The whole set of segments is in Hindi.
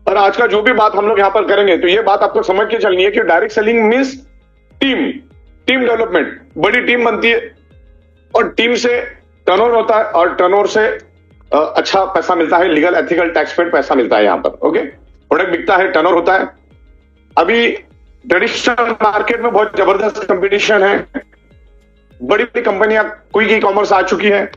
और आज का जो भी बात हम लोग यहां पर करेंगे तो ये बात आपको समझ के चलनी है कि direct selling means team, team development, बड़ी टीम बनती है और टीम से टर्नओवर होता है और टर्नओवर से अच्छा पैसा मिलता है, लीगल एथिकल टैक्स पेड पैसा मिलता है यहां पर। ओके, प्रोडक्ट बिकता है, टर्नओवर होता है। अभी ट्रेडिशनल मार्केट में बहुत जबरदस्त कंपटीशन है, बड़ी बड़ी कंपनियां क्विक ई कॉमर्स आ चुकी है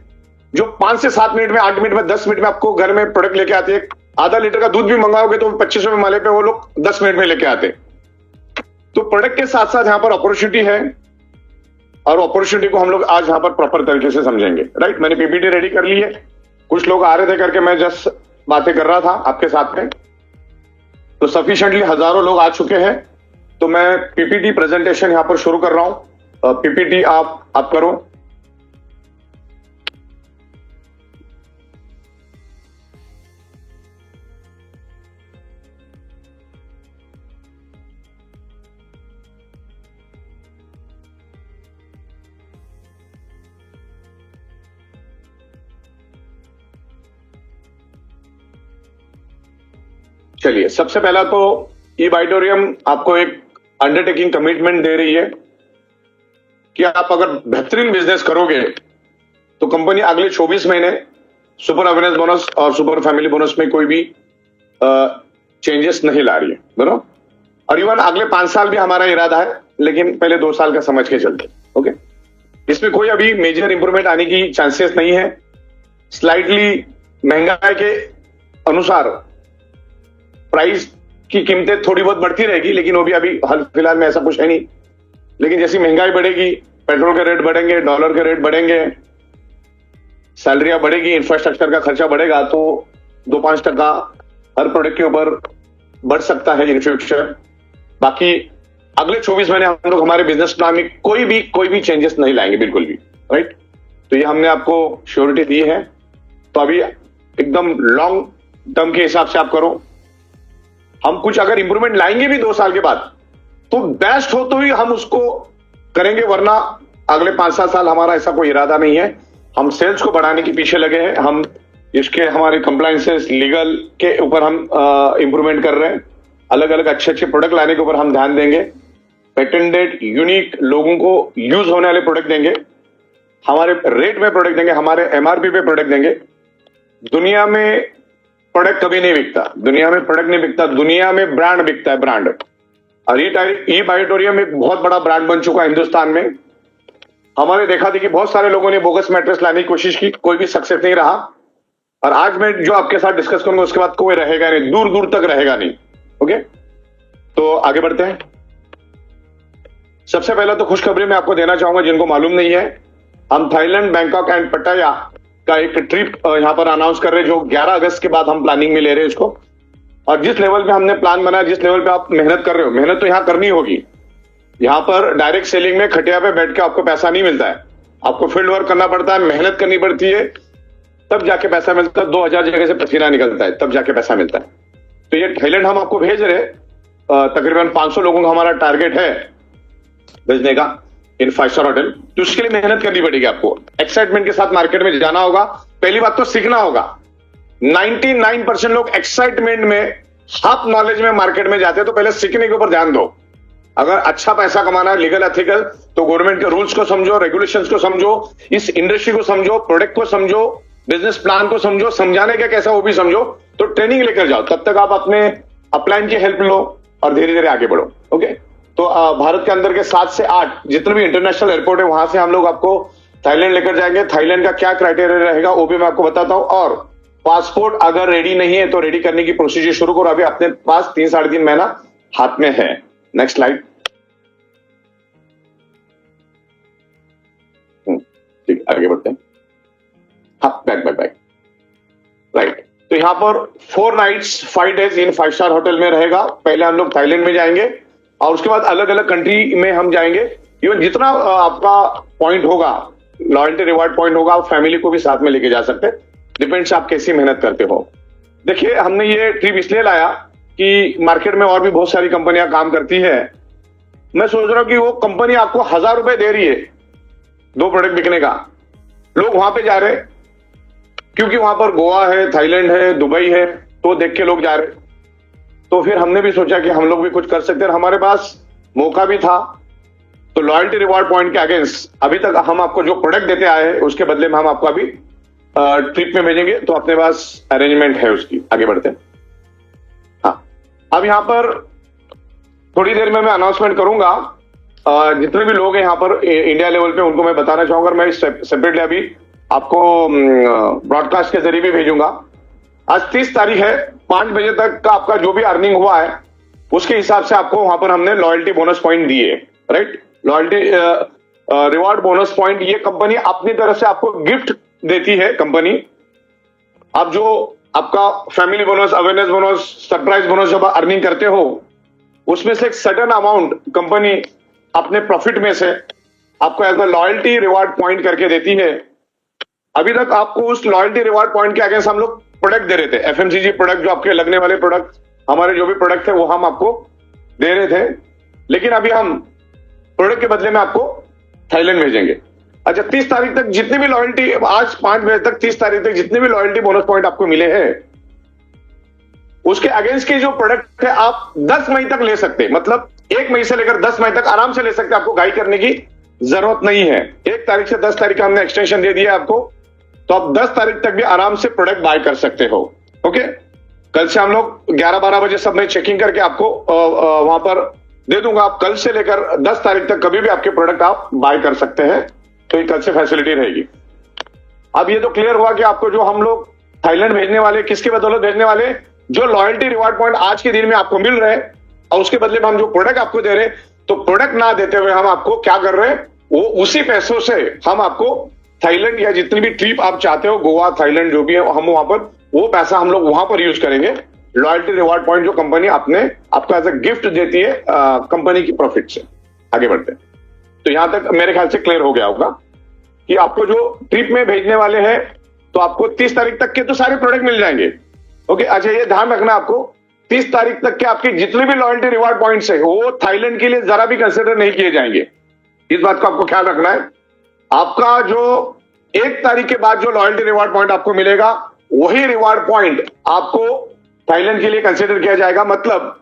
जो 5 से 7 मिनट में, 8 मिनट में, 10 मिनट में आपको घर में प्रोडक्ट लेके आती है। आधा लीटर का दूध भी मंगाओगे तो 25 रुपए माले पे वो लोग 10 मिनट में लेके आते। तो प्रोडक्ट के साथ साथ यहां पर अपॉर्चुनिटी है और अपॉर्चुनिटी को हम लोग आज यहां पर प्रॉपर तरीके से समझेंगे। राइट, मैंने पीपीटी रेडी कर ली है, कुछ लोग आ रहे थे करके मैं जस्ट बातें कर रहा था आपके साथ में, तो सफिशिएंटली हजारों लोग आ चुके हैं। तो मैं पीपीटी प्रेजेंटेशन यहां पर शुरू कर रहा हूं। पीपीटी आप करो। चलिए, सबसे पहला तो ई बाइटोरियम आपको एक अंडरटेकिंग कमिटमेंट दे रही है कि आप अगर बेहतरीन बिजनेस करोगे तो कंपनी अगले 24 महीने सुपर अवेयरनेस बोनस और सुपर फैमिली बोनस में कोई भी चेंजेस नहीं ला रही है, बराबर। और इवन अगले 5 साल भी हमारा इरादा है, लेकिन पहले 2 साल का समझ के चलते। ओके, इसमें कोई अभी मेजर इंप्रूवमेंट आने की चांसेस नहीं है। स्लाइटली महंगाई के अनुसार प्राइस की कीमतें थोड़ी बहुत बढ़ती रहेगी, लेकिन वो भी अभी हाल फिलहाल में ऐसा कुछ है नहीं। लेकिन जैसी महंगाई बढ़ेगी, पेट्रोल के रेट बढ़ेंगे, डॉलर के रेट बढ़ेंगे, सैलरियां बढ़ेगी, इंफ्रास्ट्रक्चर का खर्चा बढ़ेगा, तो 2-5% हर प्रोडक्ट के ऊपर बढ़ सकता है इन फ्यूचर। बाकी अगले 24 महीने हम लोग हमारे बिजनेस प्लान में कोई भी चेंजेस नहीं लाएंगे, बिल्कुल भी। राइट, तो ये हमने आपको श्योरिटी दी है। तो अभी एकदम लॉन्ग टर्म के हिसाब से आप करो। हम कुछ अगर इंप्रूवमेंट लाएंगे भी 2 साल के बाद तो बेस्ट हो तो ही हम उसको करेंगे, वरना अगले 5-7 साल हमारा ऐसा कोई इरादा नहीं है। हम सेल्स को बढ़ाने के पीछे लगे हैं, हम इसके हमारे कंप्लायंसेस लीगल के ऊपर हम इंप्रूवमेंट कर रहे हैं, अलग अलग अच्छे प्रोडक्ट लाने के ऊपर हम ध्यान देंगे, पेटेंटेड यूनिक लोगों को यूज होने वाले प्रोडक्ट देंगे, हमारे रेट में प्रोडक्ट देंगे, हमारे एमआरपी पे प्रोडक्ट देंगे। दुनिया में प्रोडक्ट कभी नहीं बिकता, दुनिया में प्रोडक्ट नहीं बिकता, दुनिया में ब्रांड बिकता है, ब्रांड। और ई बायोटोरियम एक बहुत बड़ा ब्रांड बन चुका है हिंदुस्तान में। हमारे देखा देखी बहुत सारे लोगों ने बोगस मैट्रेस लाने की कोशिश की, कोई भी सक्सेस नहीं रहा। और आज मैं जो आपके साथ डिस्कस करूंगा उसके बाद कोई रहेगा नहीं, दूर दूर तक रहेगा नहीं। ओके, तो आगे बढ़ते हैं। सबसे पहले तो खुशखबरी मैं आपको देना चाहूंगा, जिनको मालूम नहीं है, हम थाईलैंड, बैंकॉक एंड पटाया का एक ट्रिप यहां पर अनाउंस कर रहे हैं, जो 11 अगस्त के बाद हम प्लानिंग में ले रहे हैं इसको। और जिस लेवल पे हमने प्लान बनाया, जिस लेवल पे आप मेहनत कर रहे हो, मेहनत तो यहां करनी होगी। यहां पर डायरेक्ट सेलिंग में खटिया पे बैठ के आपको पैसा नहीं मिलता है, आपको फील्ड वर्क करना पड़ता है, मेहनत करनी पड़ती है, तब जाके पैसा मिलता है। 2000 जगह से पसीना निकलता है, तब जाके पैसा मिलता है। तो ये थाईलैंड हम आपको भेज रहे, तकरीबन 500 लोगों का हमारा टारगेट है भेजने का इन 5 स्टार होटल। तो उसके लिए मेहनत करनी पड़ेगी आपको, एक्साइटमेंट के साथ मार्केट में जाना होगा। पहली बात तो सीखना होगा। 99% लोग एक्साइटमेंट में, हाफ नॉलेज में मार्केट में जाते हैं, तो पहले सीखने के ऊपर ध्यान दो। अगर अच्छा पैसा कमाना है लीगल एथिकल, तो गवर्नमेंट के रूल्स को समझो, रेगुलेशंस को समझो, इस इंडस्ट्री को समझो, प्रोडक्ट को समझो, बिजनेस प्लान को समझो, समझाने का कैसा वो भी समझो। तो ट्रेनिंग लेकर जाओ, तब तक आप अपने अपलाइन की हेल्प लो और धीरे धीरे आगे बढ़ो। ओके, तो भारत के अंदर के 7 से 8 जितने भी इंटरनेशनल एयरपोर्ट है, वहां से हम लोग आपको थाईलैंड लेकर जाएंगे। थाईलैंड का क्या क्राइटेरिया रहेगा वो भी मैं आपको बताता हूं। और पासपोर्ट अगर रेडी नहीं है तो रेडी करने की प्रोसीजर शुरू करो, अभी अपने पास 3-3.5 महीना हाथ में है। Next slide. ठीक, आगे बढ़ते हैं। हाँ, बैक। राइट, तो यहां पर 4 nights 5 days in 5 star hotel में रहेगा। पहले हम लोग थाईलैंड में जाएंगे और उसके बाद अलग अलग कंट्री में हम जाएंगे। इवन जितना आपका पॉइंट होगा, लॉयल्टी रिवार्ड पॉइंट होगा, आप फैमिली को भी साथ में लेके जा सकते हैं, डिपेंड्स आप कैसी मेहनत करते हो। देखिए, हमने ये ट्रिप इसलिए लाया कि मार्केट में और भी बहुत सारी कंपनियां काम करती है। मैं सोच रहा हूं कि वो कंपनी आपको 1000 रुपए दे रही है 2 प्रोडक्ट बिकने का, लोग वहां पे जा रहे हैं क्योंकि वहां पर गोवा है, थाईलैंड है, दुबई है, तो देख के लोग जा रहे हैं। तो फिर हमने भी सोचा कि हम लोग भी कुछ कर सकते हैं, हमारे पास मौका भी था। तो लॉयल्टी रिवॉर्ड पॉइंट के अगेंस्ट अभी तक हम आपको जो प्रोडक्ट देते आए हैं उसके बदले में हम आपको अभी ट्रिप में भेजेंगे। तो अपने पास अरेंजमेंट है उसकी, आगे बढ़ते हैं। हाँ, अब यहां पर थोड़ी देर में मैं अनाउंसमेंट करूंगा। जितने भी लोग हैं यहाँ पर इंडिया लेवल पे उनको मैं बताना चाहूंगा। मैं सेपरेटली अभी आपको ब्रॉडकास्ट के जरिए भी भेजूंगा। आज 30 तारीख है, 5 बजे तक का आपका जो भी अर्निंग हुआ है उसके हिसाब से आपको वहां पर हमने लॉयल्टी बोनस पॉइंट दिए, right. Loyalty reward bonus point ये कंपनी अपनी तरफ से आपको गिफ्ट देती है। कंपनी आप जो आपका family bonus, awareness bonus, surprise bonus जब अर्निंग करते हो उसमें से एक सर्टेन अमाउंट कंपनी अपने प्रॉफिट में से आपको as a loyalty reward point करके देती है। अभी तक आपको उस लॉयल्टी रिवॉर्ड पॉइंट के अगेंस्ट हम लोग प्रोडक्ट दे रहे थे, एफएमसीजी प्रोडक्ट, जो आपके लगने वाले प्रोडक्ट, हमारे जो भी प्रोडक्ट थे वो हम आपको दे रहे थे। लेकिन अभी हम प्रोडक्ट के बदले में आपको थाईलैंड भेजेंगे। अच्छा, 30 तारीख तक जितनी भी लॉयल्टी, आज 5 बजे तक 30 तारीख तक जितने भी लॉयल्टी बोनस पॉइंट आपको मिले हैं उसके अगेंस्ट के जो प्रोडक्ट है आप 10 मई तक ले सकते हैं। मतलब 1 मई से लेकर 10 मई तक आराम से ले सकते हैं, आपको गाइड करने की जरूरत नहीं है। 1 तारीख से 10 तारीख का हमने एक्सटेंशन दे दिया आपको, तो आप 10 तारीख तक भी आराम से प्रोडक्ट बाय कर सकते हो। ओके, कल से हम लोग 11-12 बजे सब में चेकिंग करके आपको वहां पर दे दूंगा। आप कल से लेकर 10 तारीख तक कभी भी आपके प्रोडक्ट आप बाय कर सकते हैं, तो ये कल से फैसिलिटी रहेगी। अब ये तो क्लियर हुआ कि आपको जो हम लोग थाईलैंड भेजने वाले, किसके बदौलत भेजने वाले, जो लॉयल्टी रिवॉर्ड पॉइंट आज के दिन में आपको मिल रहे हैं और उसके बदले में हम जो प्रोडक्ट आपको दे रहे हैं, तो प्रोडक्ट ना देते हुए हम आपको क्या कर रहे हैं, वो उसी पैसों से हम आपको थाईलैंड या जितनी भी ट्रिप आप चाहते हो, गोवा, थाईलैंड जो भी है, हम वहां पर वो पैसा हम लोग वहां पर यूज करेंगे। लॉयल्टी रिवॉर्ड पॉइंट जो कंपनी अपने आपको एज अ गिफ्ट देती है कंपनी की प्रॉफिट से। आगे बढ़ते हैं। तो यहां तक मेरे ख्याल से क्लियर हो गया होगा कि आपको जो ट्रिप में भेजने वाले हैं तो आपको 30 तारीख तक के तो सारे प्रोडक्ट मिल जाएंगे। ओके, अच्छा ये ध्यान रखना आपको, 30 तारीख तक के आपके जितने भी लॉयल्टी रिवॉर्ड पॉइंट्स है वो थाईलैंड के लिए जरा भी कंसिडर नहीं किए जाएंगे। इस बात को आपको ख्याल रखना है। आपका जो 1 तारीख के बाद जो लॉयल्टी रिवॉर्ड पॉइंट आपको मिलेगा वही रिवॉर्ड पॉइंट आपको थाईलैंड के लिए कंसिडर किया जाएगा। मतलब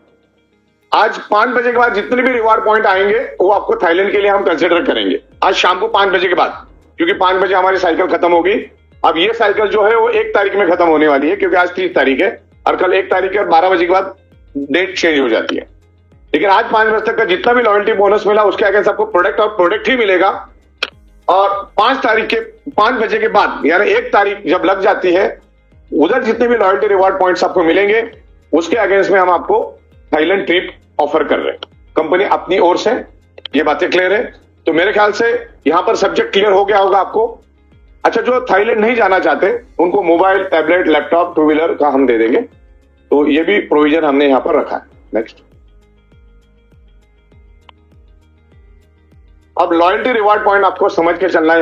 आज 5 बजे के बाद जितने भी रिवॉर्ड पॉइंट आएंगे वो आपको थाईलैंड के लिए हम कंसिडर करेंगे आज शाम को 5 बजे के बाद, क्योंकि 5 बजे हमारी साइकिल खत्म होगी। अब ये साइकिल जो है वो 1 तारीख में खत्म होने वाली है, क्योंकि आज 30 तारीख है और कल 1 तारीख है और 12 बजे के बाद डेट चेंज हो जाती है। लेकिन आज 5 बजे तक का जितना भी लॉयल्टी बोनस मिला उसके आगे आपको प्रोडक्ट और प्रोडक्ट ही मिलेगा। और 5 बजे के बाद यानी 1 तारीख जब लग जाती है, उधर जितने भी लॉयल्टी रिवॉर्ड पॉइंट्स आपको मिलेंगे उसके अगेंस्ट में हम आपको थाईलैंड ट्रिप ऑफर कर रहे हैं कंपनी अपनी ओर से। ये बातें क्लियर है? तो मेरे ख्याल से यहां पर सब्जेक्ट क्लियर हो गया होगा आपको। अच्छा, जो थाईलैंड नहीं जाना चाहते उनको मोबाइल, टैबलेट, लैपटॉप, 2 व्हीलर का हम दे देंगे, तो ये भी प्रोविजन हमने यहां पर रखा है। नेक्स्ट, अब लॉयल्टी रिवॉर्ड पॉइंट आपको समझ के चलना है।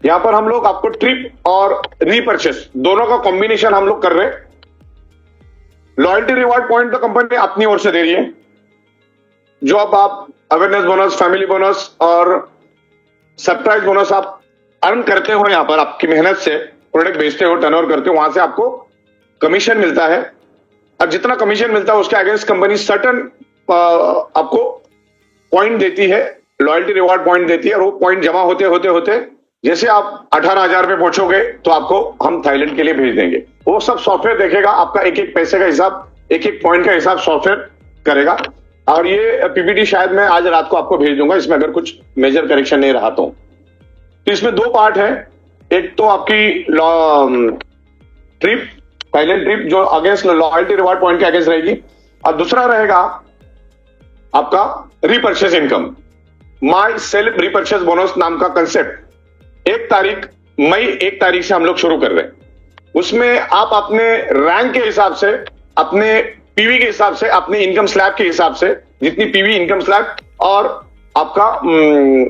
यहां पर हम लोग आपको ट्रिप और रीपर्चेस दोनों का कॉम्बिनेशन हम लोग कर रहे हैं। लॉयल्टी रिवॉर्ड पॉइंट तो कंपनी अपनी ओर से दे रही है। जो अब आप अवेयरनेस बोनस, फैमिली बोनस और सरप्राइज बोनस आप अर्न करते हो, यहां पर आपकी मेहनत से प्रोडक्ट बेचते हो, टर्नओवर करते हो, वहां से आपको कमीशन मिलता है। और जितना कमीशन मिलता है उसके अगेंस्ट कंपनी सर्टन आपको पॉइंट देती है, लॉयल्टी रिवॉर्ड पॉइंट देती है। और वो पॉइंट जमा होते होते होते जैसे आप 18,000 पे पहुंचोगे तो आपको हम थाईलैंड के लिए भेज देंगे। वो सब सॉफ्टवेयर देखेगा, आपका एक एक पैसे का हिसाब, एक एक पॉइंट का हिसाब सॉफ्टवेयर करेगा। और ये पीपीटी शायद मैं आज रात को आपको भेज दूंगा, इसमें अगर कुछ मेजर करेक्शन नहीं रहा तो। इसमें 2 पार्ट है। एक तो आपकी ट्रिप, थाईलैंड ट्रिप जो अगेंस्ट लॉयल्टी रिवॉर्ड पॉइंट के अगेंस्ट रहेगी, और दूसरा रहेगा आपका repurchase income, my self repurchase bonus नाम का कंसेप्ट। 1 तारीख से हम लोग शुरू कर रहे हैं। उसमें आप अपने रैंक के हिसाब से, अपने पीवी के हिसाब से, अपने इनकम स्लैब के हिसाब से, जितनी पीवी, इनकम स्लैब और आपका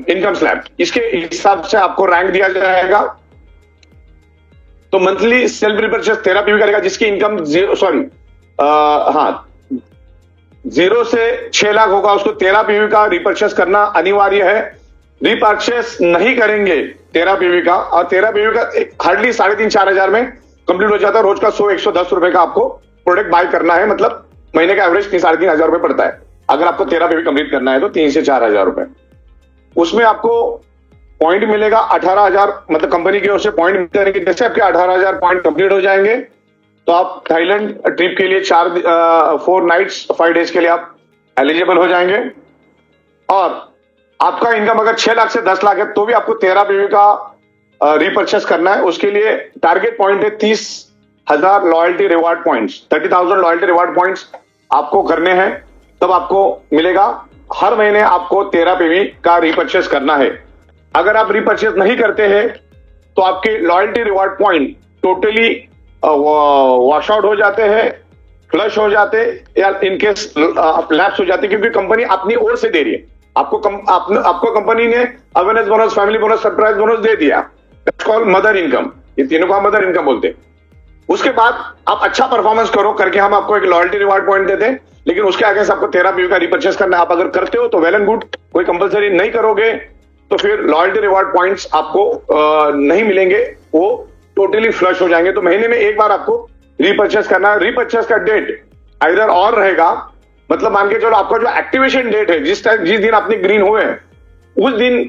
इनकम स्लैब, इसके हिसाब से आपको रैंक दिया जाएगा। तो मंथली सेल्फ रिपर्चेस 13 पीवी करेगा, जिसकी इनकम 0 से 6 लाख होगा, उसको 13 पीवी का रिपर्चेस करना अनिवार्य है। रिपर्चेस नहीं करेंगे 13 पीवी का, और 13 पीवी का हार्डली 3,500-4,000 में कंप्लीट हो जाता है। रोज का 100-110 रुपए का आपको प्रोडक्ट बाय करना है। मतलब महीने का एवरेज 3,500 रुपए पड़ता है। अगर आपको 13 पे भी कंप्लीट करना है तो 3 से 4,000 रुपए। उसमें आपको पॉइंट मिलेगा 18,000, मतलब कंपनी की ओर से पॉइंट मिलते रहेंगे। जैसे आपके 18,000 पॉइंट कंप्लीट हो जाएंगे तो आप थाईलैंड ट्रिप के लिए 4 नाइट्स 5 डेज के लिए आप एलिजिबल हो जाएंगे। और आपका इनकम अगर 6 लाख से 10 लाख है तो भी आपको 13 पीवी का रीपर्चेस करना है। उसके लिए टारगेट पॉइंट है 30,000 loyalty reward points, 30,000 loyalty reward points आपको करने हैं, तब आपको मिलेगा। हर महीने आपको 13 पीवी का रीपर्चेस करना है। अगर आप रीपर्चेस नहीं करते हैं तो आपके loyalty reward point totally wash out हो जाते हैं, फ्लश हो जाते, या इनकेस लैप्स हो जाते, क्योंकि कंपनी अपनी ओर से दे रही है आपको कंपनी ने awareness bonus, family bonus, surprise bonus दे दिया। That's called mother income. ये तीनों को हम मदर इनकम बोलते हैं। उसके बाद आप अच्छा परफॉर्मेंस करो करके हम आपको एक लॉयल्टी रिवार्ड पॉइंट देते हैं, लेकिन उसके आगे से आपको 13 पीवी का रीपर्चेस करना है। आप अगर करते हो तो वेल एंड गुड, कोई कंपलसरी नहीं करोगे तो फिर लॉयल्टी रिवार्ड पॉइंट्स आपको नहीं मिलेंगे, वो टोटली फ्लश हो जाएंगे। तो महीने में एक बार आपको रीपर्चेस करना है। रीपर्चेस का डेट आइदर और रहेगा, मतलब मान के चलो आपका जो एक्टिवेशन डेट है, जिस दिन आपने ग्रीन हुए हैं उस दिन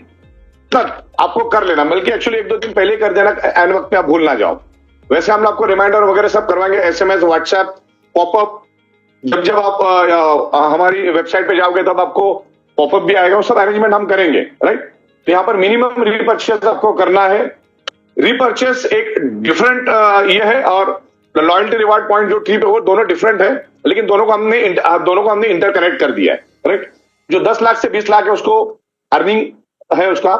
तक आपको कर लेना, बल्कि एक्चुअली 1-2 दिन पहले कर देना, एन वक्त पे आप भूल ना जाओ। वैसे हम आपको रिमाइंडर वगैरह सब करवाएंगे, एसएमएस, व्हाट्सएप, पॉपअप। जब आप हमारी वेबसाइट पे जाओगे तब आपको पॉपअप भी आएगा, वो सब अरेंजमेंट हम करेंगे, राइट। तो यहां पर मिनिमम रीपर्चेस आपको करना है। रीपर्चेस एक डिफरेंट ये है, और लॉयल्टी रिवार्ड पॉइंट जो ट्रिप है वो दोनों डिफरेंट है, लेकिन दोनों को हमने इंटरकनेक्ट कर दिया है, राइट। जो 10 लाख से 20 लाख है उसको अर्निंग है उसका,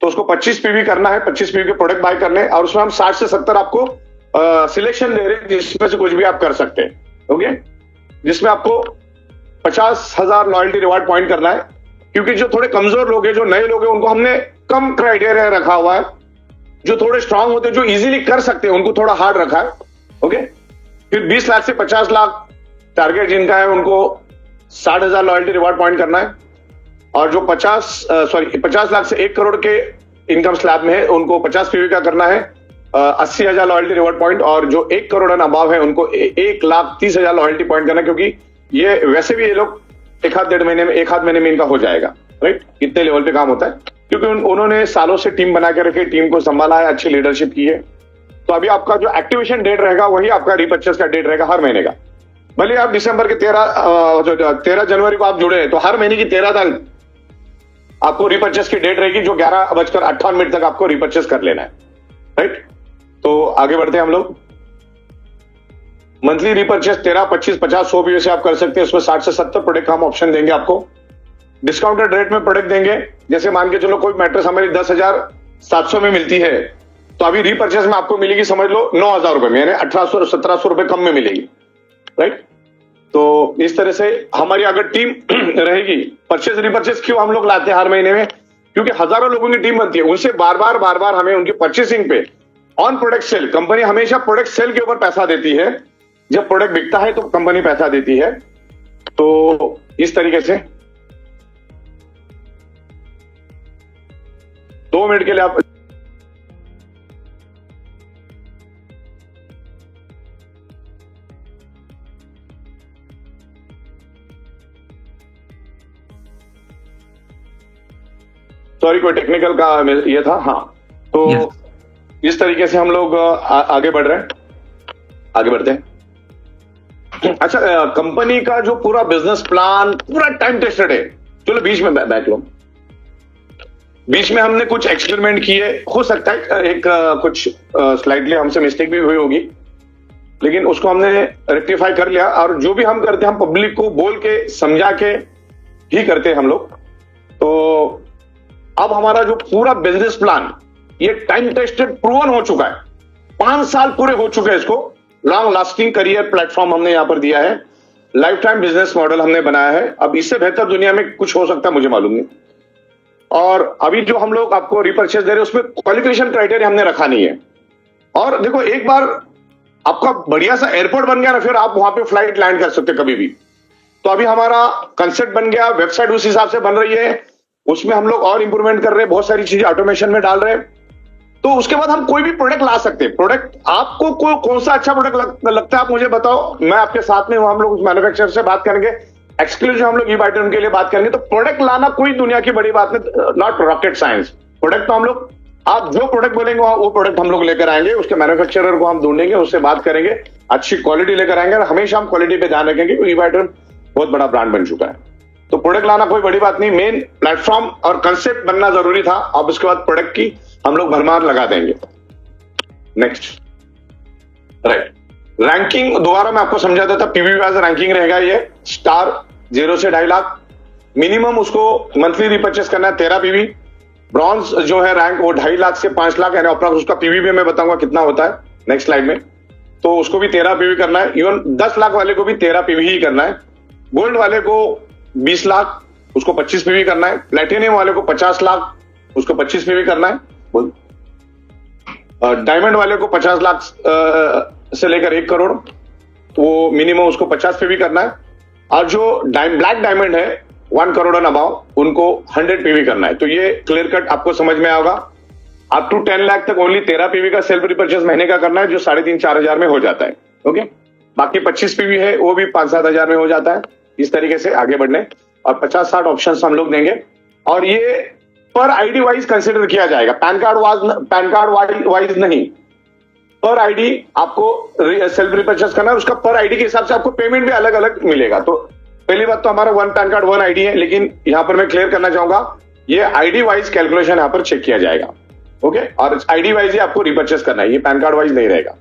तो उसको 25 पीवी करना है, 25 पीवी के प्रोडक्ट बाय करने हैं, और उसमें हम 60 से 70 आपको सिलेक्शन दे रहे हैं, जिसमें से कुछ भी आप कर सकते हैं, ओके। जिसमें आपको 50,000 लॉयल्टी रिवार्ड पॉइंट करना है, क्योंकि जो थोड़े कमजोर लोग हैं, जो नए लोग हैं, उनको हमने कम क्राइटेरिया रखा हुआ है। जो थोड़े स्ट्रांग होते हैं, जो इजीली कर सकते हैं, उनको थोड़ा हार्ड रखा है, ओके। फिर 20 लाख से 50 लाख टारगेट जिनका है उनको 60,000 लॉयल्टी रिवार्ड पॉइंट करना है, और जो 50 लाख से 1 करोड़ के इनकम स्लैब में है उनको 50 पीवी का करना है, 80,000 लॉयल्टी रिवार्ड पॉइंट, और जो 1 करोड़ एंड अबाव है उनको 1,30,000 लॉयल्टी पॉइंट करना, क्योंकि ये वैसे भी ये लोग एक आध महीने में इनका हो जाएगा, राइट। इतने लेवल पे काम होता है, क्योंकि उन्होंने सालों से टीम बना के रखी, टीम को संभाला है, अच्छी लीडरशिप की है। तो अभी आपका जो एक्टिवेशन डेट रहेगा वही आपका रीपर्चेस का डेट रहेगा हर महीने का। भले आप दिसंबर के 13 जनवरी को आप जुड़े हैं, तो हर महीने की 13 तारीख आपको रीपर्चेस की डेट रहेगी, जो 11:58 तक आपको रीपर्चेस कर लेना है, राइट। तो आगे बढ़ते हैं हम लोग। मंथली रीपर्चेस 13, 25, 50, 100 पीवी से आप कर सकते हैं। उसमें 60 से 70 प्रोडक्ट का हम ऑप्शन देंगे आपको, डिस्काउंटेड रेट में प्रोडक्ट देंगे। जैसे मान के चलो कोई मैट्रेस हमारी 10,700 में मिलती है, तो अभी रीपर्चेस में आपको मिलेगी, समझ लो 9,000 रुपए में, यानी 1,800-1,700 रुपए कम में मिलेगी, राइट। तो इस तरह से हमारी अगर टीम रहेगी, परचेस रीपर्चेस क्यों हम लोग लाते हैं हर महीने में, क्योंकि हजारों लोगों की टीम बनती है, उनसे बार बार हमें उनकी परचेसिंग पे ऑन प्रोडक्ट सेल, कंपनी हमेशा प्रोडक्ट सेल के ऊपर पैसा देती है। जब प्रोडक्ट बिकता है तो कंपनी पैसा देती है। तो इस तरीके से 2 मिनट के लिए आप सॉरी, कोई टेक्निकल का ये था, हाँ। तो इस तरीके से हम लोग आगे बढ़ रहे हैं, आगे बढ़ते हैं। अच्छा, कंपनी का जो पूरा बिजनेस प्लान पूरा टाइम टेस्टेड है। चलो बीच में बैक लो, बीच में हमने कुछ एक्सपेरिमेंट किए, हो सकता है एक कुछ स्लाइडली हमसे मिस्टेक भी हुई होगी, लेकिन उसको हमने रेक्टिफाई कर लिया। और जो भी हम करते हैं, हम पब्लिक को बोल के समझा के ही करते हैं हम लोग। तो अब हमारा जो पूरा बिजनेस प्लान ये टाइम टेस्टेड प्रूवन हो चुका है, 5 साल पूरे हो चुके हैं इसको। लॉन्ग लास्टिंग करियर प्लेटफॉर्म हमने यहां पर दिया है, लाइफ टाइम बिजनेस मॉडल हमने बनाया है। अब इससे बेहतर दुनिया में कुछ हो सकता है मुझे मालूम नहीं। और अभी जो हम लोग आपको रीपर्चेस दे रहे हैं उसमें क्वालिफिकेशन क्राइटेरिया हमने रखा नहीं है। और देखो, एक बार आपका बढ़िया सा एयरपोर्ट बन गया ना, फिर आप वहां पे फ्लाइट लैंड कर सकते कभी भी। तो अभी हमारा कंसेप्ट बन गया, वेबसाइट उस हिसाब से बन रही है, उसमें हम लोग और इंप्रूवमेंट कर रहे हैं, बहुत सारी चीजें ऑटोमेशन में डाल रहे हैं। तो उसके बाद हम कोई भी प्रोडक्ट ला सकते हैं। प्रोडक्ट आपको कौन सा अच्छा प्रोडक्ट लगता है आप मुझे बताओ, मैं आपके साथ में हम लोग उस मैन्युफैक्चरर से बात करेंगे, एक्सक्लूसिव हम लोग ई-बाइटोरियम के लिए बात करेंगे। तो प्रोडक्ट लाना कोई दुनिया की बड़ी बात नहीं, नॉट रॉकेट साइंस। प्रोडक्ट तो हम लोग, आप जो प्रोडक्ट बोलेंगे वो प्रोडक्ट हम लोग लेकर आएंगे, उसके मैन्युफैक्चरर को हम ढूंढेंगे, उससे बात करेंगे, अच्छी क्वालिटी लेकर आएंगे, और हमेशा हम क्वालिटी पे ध्यान रखेंगे क्योंकि ई-बाइटोरियम बहुत बड़ा ब्रांड बन चुका है। तो प्रोडक्ट लाना कोई बड़ी बात नहीं, मेन प्लेटफॉर्म और कंसेप्ट बनना जरूरी था। अब उसके बाद प्रोडक्ट की हम लोग भरमार लगा देंगे। नेक्स्ट, राइट, रैंकिंग दोबारा मैं आपको समझा देता, पीवी वाइज रैंकिंग रहेगा ये, स्टार 0 से 2.5 लाख, मिनिमम उसको मंथली रिपर्चेस करना है 13 पीवी। ब्रॉन्ज जो है रैंक वो 2.5 लाख से 5 लाख, यानी अप्रॉक्स उसका पीवी भी मैं बताऊंगा कितना होता है नेक्स्ट स्लाइड में। तो उसको भी 13 पीवी करना है, इवन 10 लाख वाले को भी 13 पीवी ही करना है। गोल्ड वाले को 20 लाख, उसको 25 पीवी करना है। प्लेटिनियम वाले को 50 लाख, उसको 25 पीवी करना है। डायमंड वाले को 50 लाख से लेकर 1 करोड़, वो मिनिमम उसको 50 पीवी करना है। और जो ब्लैक डायमंड है 1 करोड़ एंड अबाव, उनको 100 पीवी करना है। तो ये क्लियर कट आपको समझ में आएगा। अप टू 10 लाख तक ओनली 13 पीवी का सेल्फ रिपर्चेस महीने का करना है, जो 3,500-4 हजार में हो जाता है। ओके, बाकी 25 पीवी है वो भी 5-7 हजार में हो जाता है। इस तरीके से आगे बढ़ने, और 50-60 ऑप्शन हम लोग देंगे, और ये पर आईडी वाइज कंसिडर किया जाएगा, पैन कार्ड वाइज नहीं। पर आईडी आपको सेल्फ रिपर्चेस करना है, उसका पर आईडी के हिसाब से आपको पेमेंट भी अलग अलग मिलेगा। तो पहली बात तो हमारा 1 पैन कार्ड 1 आईडी है, लेकिन यहां पर मैं क्लियर करना चाहूंगा ये आईडी वाइज कैलकुलेशन यहां पर चेक किया जाएगा। ओके, और आईडी वाइज ही आपको रिपर्चेस करना है, ये पैन कार्ड वाइज नहीं रहेगा।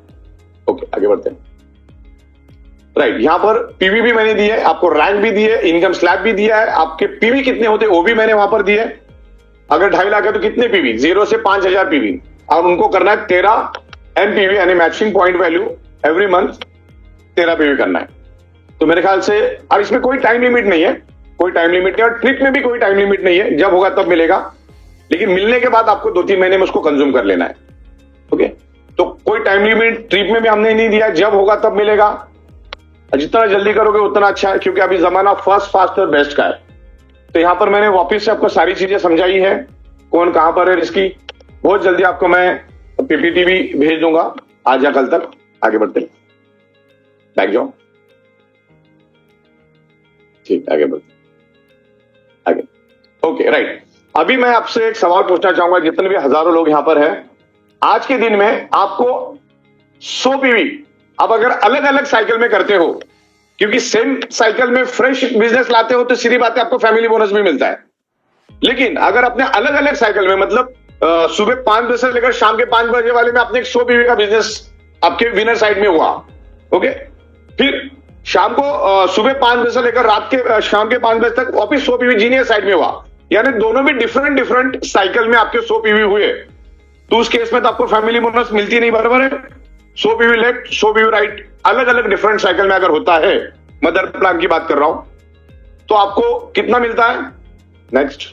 ओके, आगे बढ़ते हैं। राइट, यहां पर पीवी भी मैंने दी है, आपको रैंक भी दी है, इनकम स्लैब भी दिया है, आपके पीवी कितने होते हैं वो भी मैंने वहां पर दिए। अगर 2.5 लाख है तो कितने पीवी, 0 से 5,000 पीवी, और उनको करना है 13 एमपीवी यानी matching point value every month 13 PV करना है। तो मेरे ख्याल से, और इसमें कोई टाइम लिमिट नहीं है, कोई टाइम लिमिट नहीं, और ट्रिप में भी कोई टाइम लिमिट नहीं है, जब होगा तब मिलेगा, लेकिन मिलने के बाद आपको 2-3 महीने में उसको कंज्यूम कर लेना है। ओके, तो कोई टाइम लिमिट ट्रिप में भी हमने नहीं दिया, जब होगा तब मिलेगा। जितना जल्दी करोगे उतना अच्छा है, क्योंकि अभी जमाना फर्स्ट फास्ट और बेस्ट का है। तो यहां पर मैंने वापिस से आपको सारी चीजें समझाई है, कौन कहां पर है इसकी। बहुत जल्दी आपको मैं पीपीटी भी भेज दूंगा आज या कल तक। आगे बढ़ते, बैक जाओ, ठीक, आगे बढ़ते आगे। ओके, राइट, अभी मैं आपसे एक सवाल पूछना चाहूंगा, जितने भी हजारों लोग यहां पर हैं, आज के दिन में आपको 100 पीवी आप अगर अलग अलग साइकिल में करते हो, क्योंकि सेम साइकिल में फ्रेश बिजनेस लाते हो तो सीधी बात है आपको फैमिली बोनस भी मिलता है। लेकिन अगर अपने अलग अलग साइकिल में, मतलब सुबह 5 बजे से लेकर शाम के 5 बजे वाले में आपने 100 पीवी का बिजनेस आपके विनर साइड में हुआ, ओके, फिर शाम को सुबह 5 बजे से लेकर रात के शाम के 5 बजे तक वापिस 100 पीवी जीनियर साइड में हुआ, यानी दोनों भी डिफरेंट साइकिल में आपके 100 पीवी हुए, तो उस केस में तो आपको फैमिली बोनस मिलती नहीं, बराबर है। 100 पीवी लेफ्ट, 100 पीवी राइट, अलग अलग डिफरेंट साइकिल में अगर होता है, मदर प्लान की बात कर रहा हूं, तो आपको कितना मिलता है नेक्स्ट,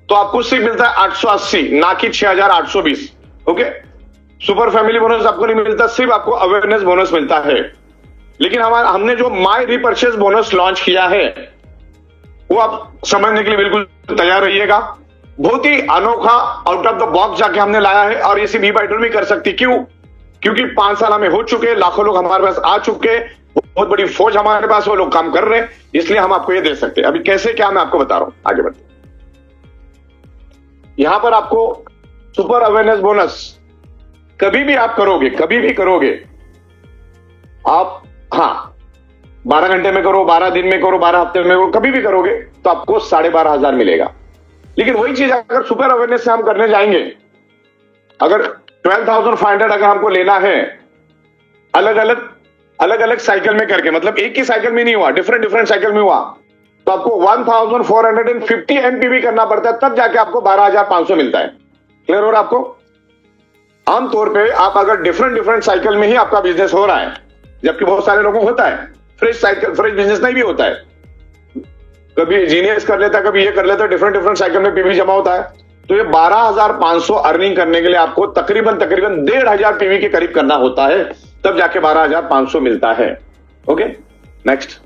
तो आपको सिर्फ मिलता है 880, ना कि 6,820। ओके, सुपर फैमिली बोनस आपको नहीं मिलता, सिर्फ आपको अवेयरनेस बोनस मिलता है। लेकिन हमने जो माई रीपर्चेस बोनस लॉन्च किया है, वो आप समझने के लिए बिल्कुल तैयार रहिएगा। बहुत ही अनोखा, आउट ऑफ द बॉक्स जाके हमने लाया है, और ये सिर्फ ई-बाइटर भी कर सकती। क्यों? क्योंकि 5 साल हमें हो चुके, लाखों लोग हमारे पास आ चुके, बहुत बड़ी फौज हमारे पास, वो लोग काम कर रहे हैं, इसलिए हम आपको ये दे सकते हैं। अभी कैसे क्या मैं आपको बता रहा हूं, आगे बढ़ते। यहां पर आपको सुपर अवेयरनेस बोनस कभी भी आप करोगे, कभी भी करोगे आप, हाँ, 12 घंटे में करो, 12 दिन में करो, 12 हफ्ते में करो, कभी भी करोगे तो आपको 12,500 मिलेगा। लेकिन वही चीज अगर सुपर अवेयरनेस से हम करने जाएंगे, अगर 12,500 अगर हमको लेना है अलग अलग साइकिल में करके, मतलब एक ही साइकिल में नहीं हुआ, डिफरेंट साइकिल में हुआ, तो आपको 1,450 एमपीवी करना पड़ता है, तब जाके आपको 12,500 मिलता है। क्लियर हो रहा है आपको? आमतौर पे आप अगर डिफरेंट साइकिल में ही आपका बिजनेस हो रहा है, जबकि बहुत सारे लोगों को होता है फ्रेश बिजनेस नहीं भी होता है, कभी जीनियस कर लेता है, कभी ये कर लेता है, डिफरेंट साइकिल में पीवी जमा होता है, तो ये 12,500 अर्निंग करने के लिए आपको तकरीबन 1,500 पीवी के करीब करना होता है, तब जाके 12,500 मिलता है। ओके, नेक्स्ट,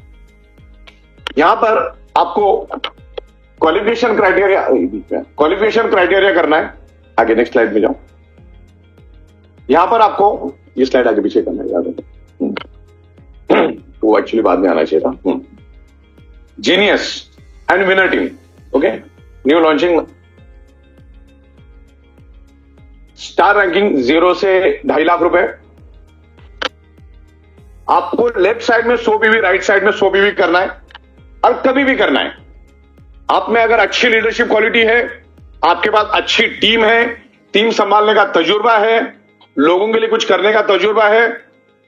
यहां पर आपको क्वालिफिकेशन क्राइटेरिया करना है। आगे नेक्स्ट स्लाइड में जाओ। यहां पर आपको ये स्लाइड आगे पीछे करना है, याद है वो एक्चुअली बाद में आना चाहिए था। Genius and winner team, okay, new launching, star ranking 0 से 2.5 लाख रुपए। आपको लेफ्ट साइड में 100 पीवी, राइट साइड में 100 पीवी करना है और कभी भी करना है। आप में अगर अच्छी लीडरशिप क्वालिटी है, आपके पास अच्छी टीम है, टीम संभालने का तजुर्बा है, लोगों के लिए कुछ करने का तजुर्बा है,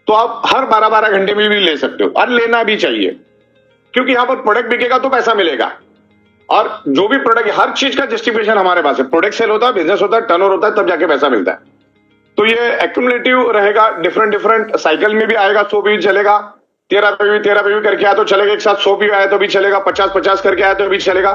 तो आप हर 12-12 घंटे में भी ले सकते हो और लेना भी चाहिए, क्योंकि यहां पर प्रोडक्ट बिकेगा तो पैसा मिलेगा। और जो भी प्रोडक्ट, हर चीज का जस्टिफिकेशन हमारे पास है। प्रोडक्ट सेल होता है, बिजनेस होता है, टर्नओवर होता है, तब जाके पैसा मिलता है। तो ये एक्यूमुलेटिव रहेगा, डिफरेंट साइकिल में भी आएगा। 100 पीवी चलेगा, 13 पीवी करके आया तो चलेगा, एक साथ 100 पीवी आया तो भी चलेगा, 50 करके आया तो भी चलेगा,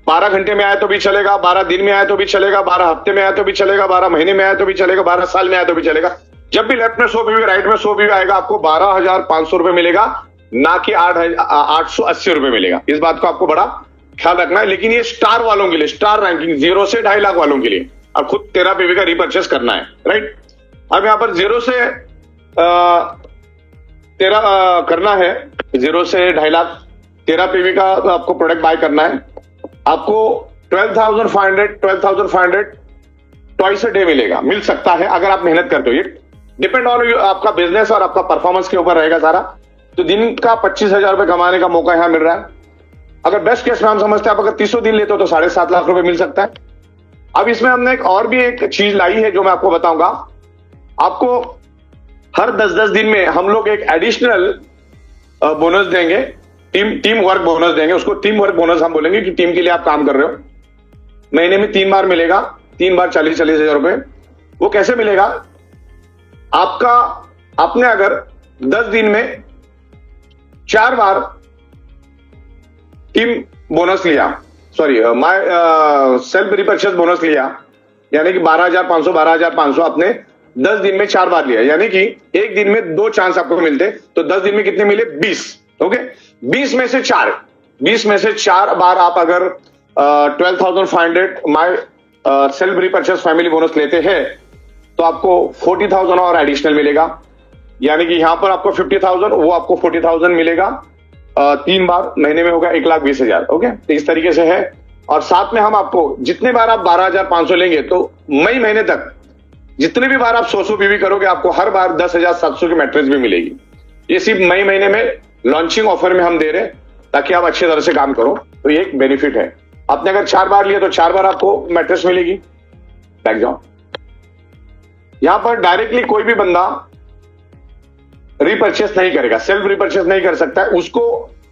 12 घंटे में आया तो भी चलेगा, 12 दिन में आया तो भी चलेगा, 12 हफ्ते में आया तो भी चलेगा, 12 महीने में आया तो भी चलेगा, 12 साल में आया तो भी चलेगा। जब भी लेफ्ट में 100 पीवी, राइट में 100 पीवी आएगा, आपको 12,500 रुपए मिलेगा, ना कि 880 रुपए मिलेगा। इस बात को आपको बड़ा ख्याल रखना है। लेकिन ये स्टार वालों के लिए, स्टार रैंकिंग 0 से 2.5 लाख वालों के लिए, और खुद 13 पीवी का रिपर्चेस करना है, राइट। अब यहां पर 0 से 13 करना है, 0 से 2.5 लाख 13 पीवी का आपको प्रोडक्ट बाय करना है। आपको 12,500 ट्वाइस अ डे मिलेगा, मिल सकता है अगर आप मेहनत करते हो। ये डिपेंड ऑन आपका बिजनेस और आपका परफॉर्मेंस के ऊपर रहेगा सारा। तो दिन का 25,000 रुपए कमाने का मौका यहां मिल रहा है। अगर बेस्ट केस में हम समझते हैं, आप अगर 300 दिन लेते हो तो 7.5 लाख रुपए मिल सकता है। अब इसमें हमने एक और भी एक चीज लाई है जो मैं आपको बताऊंगा। आपको हर 10-10 दिन में हम लोग एक एडिशनल बोनस देंगे, टीम वर्क बोनस देंगे। उसको टीम वर्क बोनस हम बोलेंगे कि टीम के लिए आप काम कर रहे हो। महीने में 3 बार मिलेगा, 3 बार 40,000 रुपए। वो कैसे मिलेगा? आपने अगर 10 दिन में 4 बार टीम बोनस लिया, सॉरी सेल्फ रिपर्चेस बोनस लिया, यानी कि 12,500 आपने 10 दिन में 4 बार लिया, यानी कि एक दिन में 2 चांस आपको मिलते, तो 10 दिन में कितने मिले? 20। ओके, 20 में से 4 बार आप अगर 12,500 my self repurchase family bonus लेते हैं तो आपको 40,000 और एडिशनल मिलेगा। यानी कि यहां पर आपको 50,000, वो आपको 40,000 मिलेगा 3 बार, महीने में होगा 1,20,000। ओके, तो इस तरीके से है। और साथ में हम आपको जितने बार आप 12,500 लेंगे तो मई महीने तक जितने भी बार आप 100 पीवी करोगे, आपको हर बार 10,700 की मैट्रिक्स भी मिलेगी। ये सिर्फ मई महीने में लॉन्चिंग ऑफर में हम दे रहे हैं ताकि आप अच्छी तरह से काम करो। तो ये एक बेनिफिट है। आपने अगर 4 बार लिया तो 4 बार आपको मैट्रिक्स मिलेगी। बैक जाओ। यहां पर डायरेक्टली कोई भी बंदा रिपर्चेस नहीं करेगा, सेल्फ रिपर्चेस नहीं कर सकता है। उसको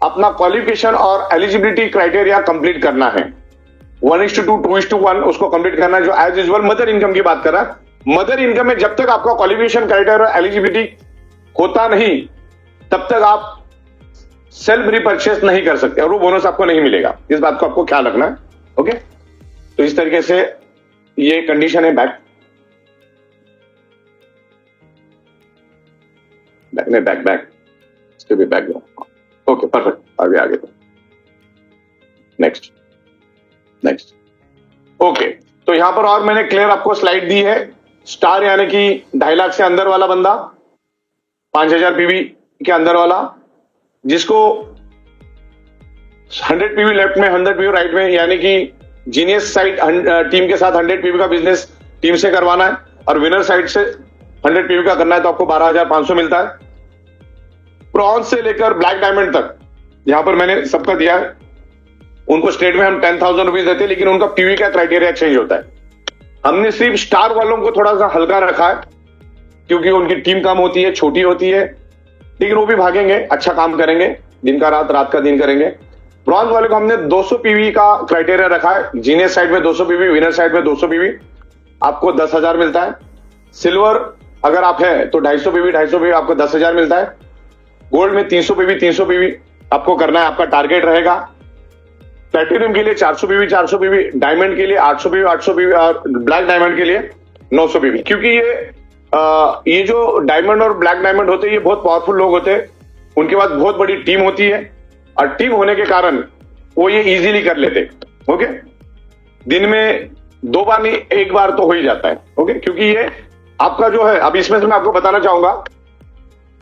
अपना क्वालिफिकेशन और एलिजिबिलिटी क्राइटेरिया कंप्लीट करना है। 1:2, 2:1 उसको कंप्लीट करना है। जो एज यूजुअल मदर इनकम की बात कर रहा है, मदर इनकम में जब तक आपका क्वालिफिकेशन क्राइटेरिया और एलिजिबिलिटी होता नहीं, तब तक आप सेल्फ रिपर्चेस नहीं कर सकते और वो बोनस आपको नहीं मिलेगा। इस बात को आपको ख्याल रखना है। ओके, तो इस तरीके से ये कंडीशन है। बैक इसके भी बैक जाओ। ओके, परफेक्ट, आगे नेक्स्ट। ओके, तो यहां पर और मैंने क्लियर आपको स्लाइड दी है। स्टार यानी कि 2.5 लाख से अंदर वाला बंदा, 5,000 पीवी के अंदर वाला, जिसको 100 पीवी लेफ्ट में, 100 पीवी राइट में, यानी कि जीनियस साइड टीम के साथ 100 पीवी का बिजनेस टीम से करवाना है और विनर साइड से 100 पीवी का करना है, तो आपको 12,500 मिलता है। ब्रॉन्ज से लेकर ब्लैक डायमंड तक यहां पर मैंने सबका दिया है। उनको स्टेट में हम 10,000 रुपीज देते हैं, लेकिन उनका पीवी का क्राइटेरिया चेंज होता है। हमने सिर्फ स्टार वालों को थोड़ा सा हल्का रखा है क्योंकि उनकी टीम कम होती है, छोटी होती है, लेकिन वो भी भागेंगे, अच्छा काम करेंगे, दिन का रात, रात का दिन करेंगे। ब्रॉन्ज वाले को हमने 200 पीवी का क्राइटेरिया रखा है। जीनियस साइड में 200 पीवी, विनर साइड में 200 पीवी, आपको 10,000 मिलता है। सिल्वर अगर आप है तो 250 पीवी आपको 10,000 मिलता है। गोल्ड में 300 पीवी आपको करना है, आपका टारगेट रहेगा। प्लेटिनम के लिए 400 पीवी, डायमंड के लिए 800 पीवी और ब्लैक डायमंड के लिए 900 पीवी। क्योंकि ये जो डायमंड और ब्लैक डायमंड होते हैं, ये बहुत पावरफुल लोग होते हैं, उनके पास बहुत बड़ी टीम होती है और टीम होने के कारण वो ये इजीली कर लेते। ओके, दिन में 2 बार नहीं, 1 बार तो हो ही जाता है। ओके, क्योंकि ये आपका जो है, अब इसमें से मैं आपको बताना चाहूंगा,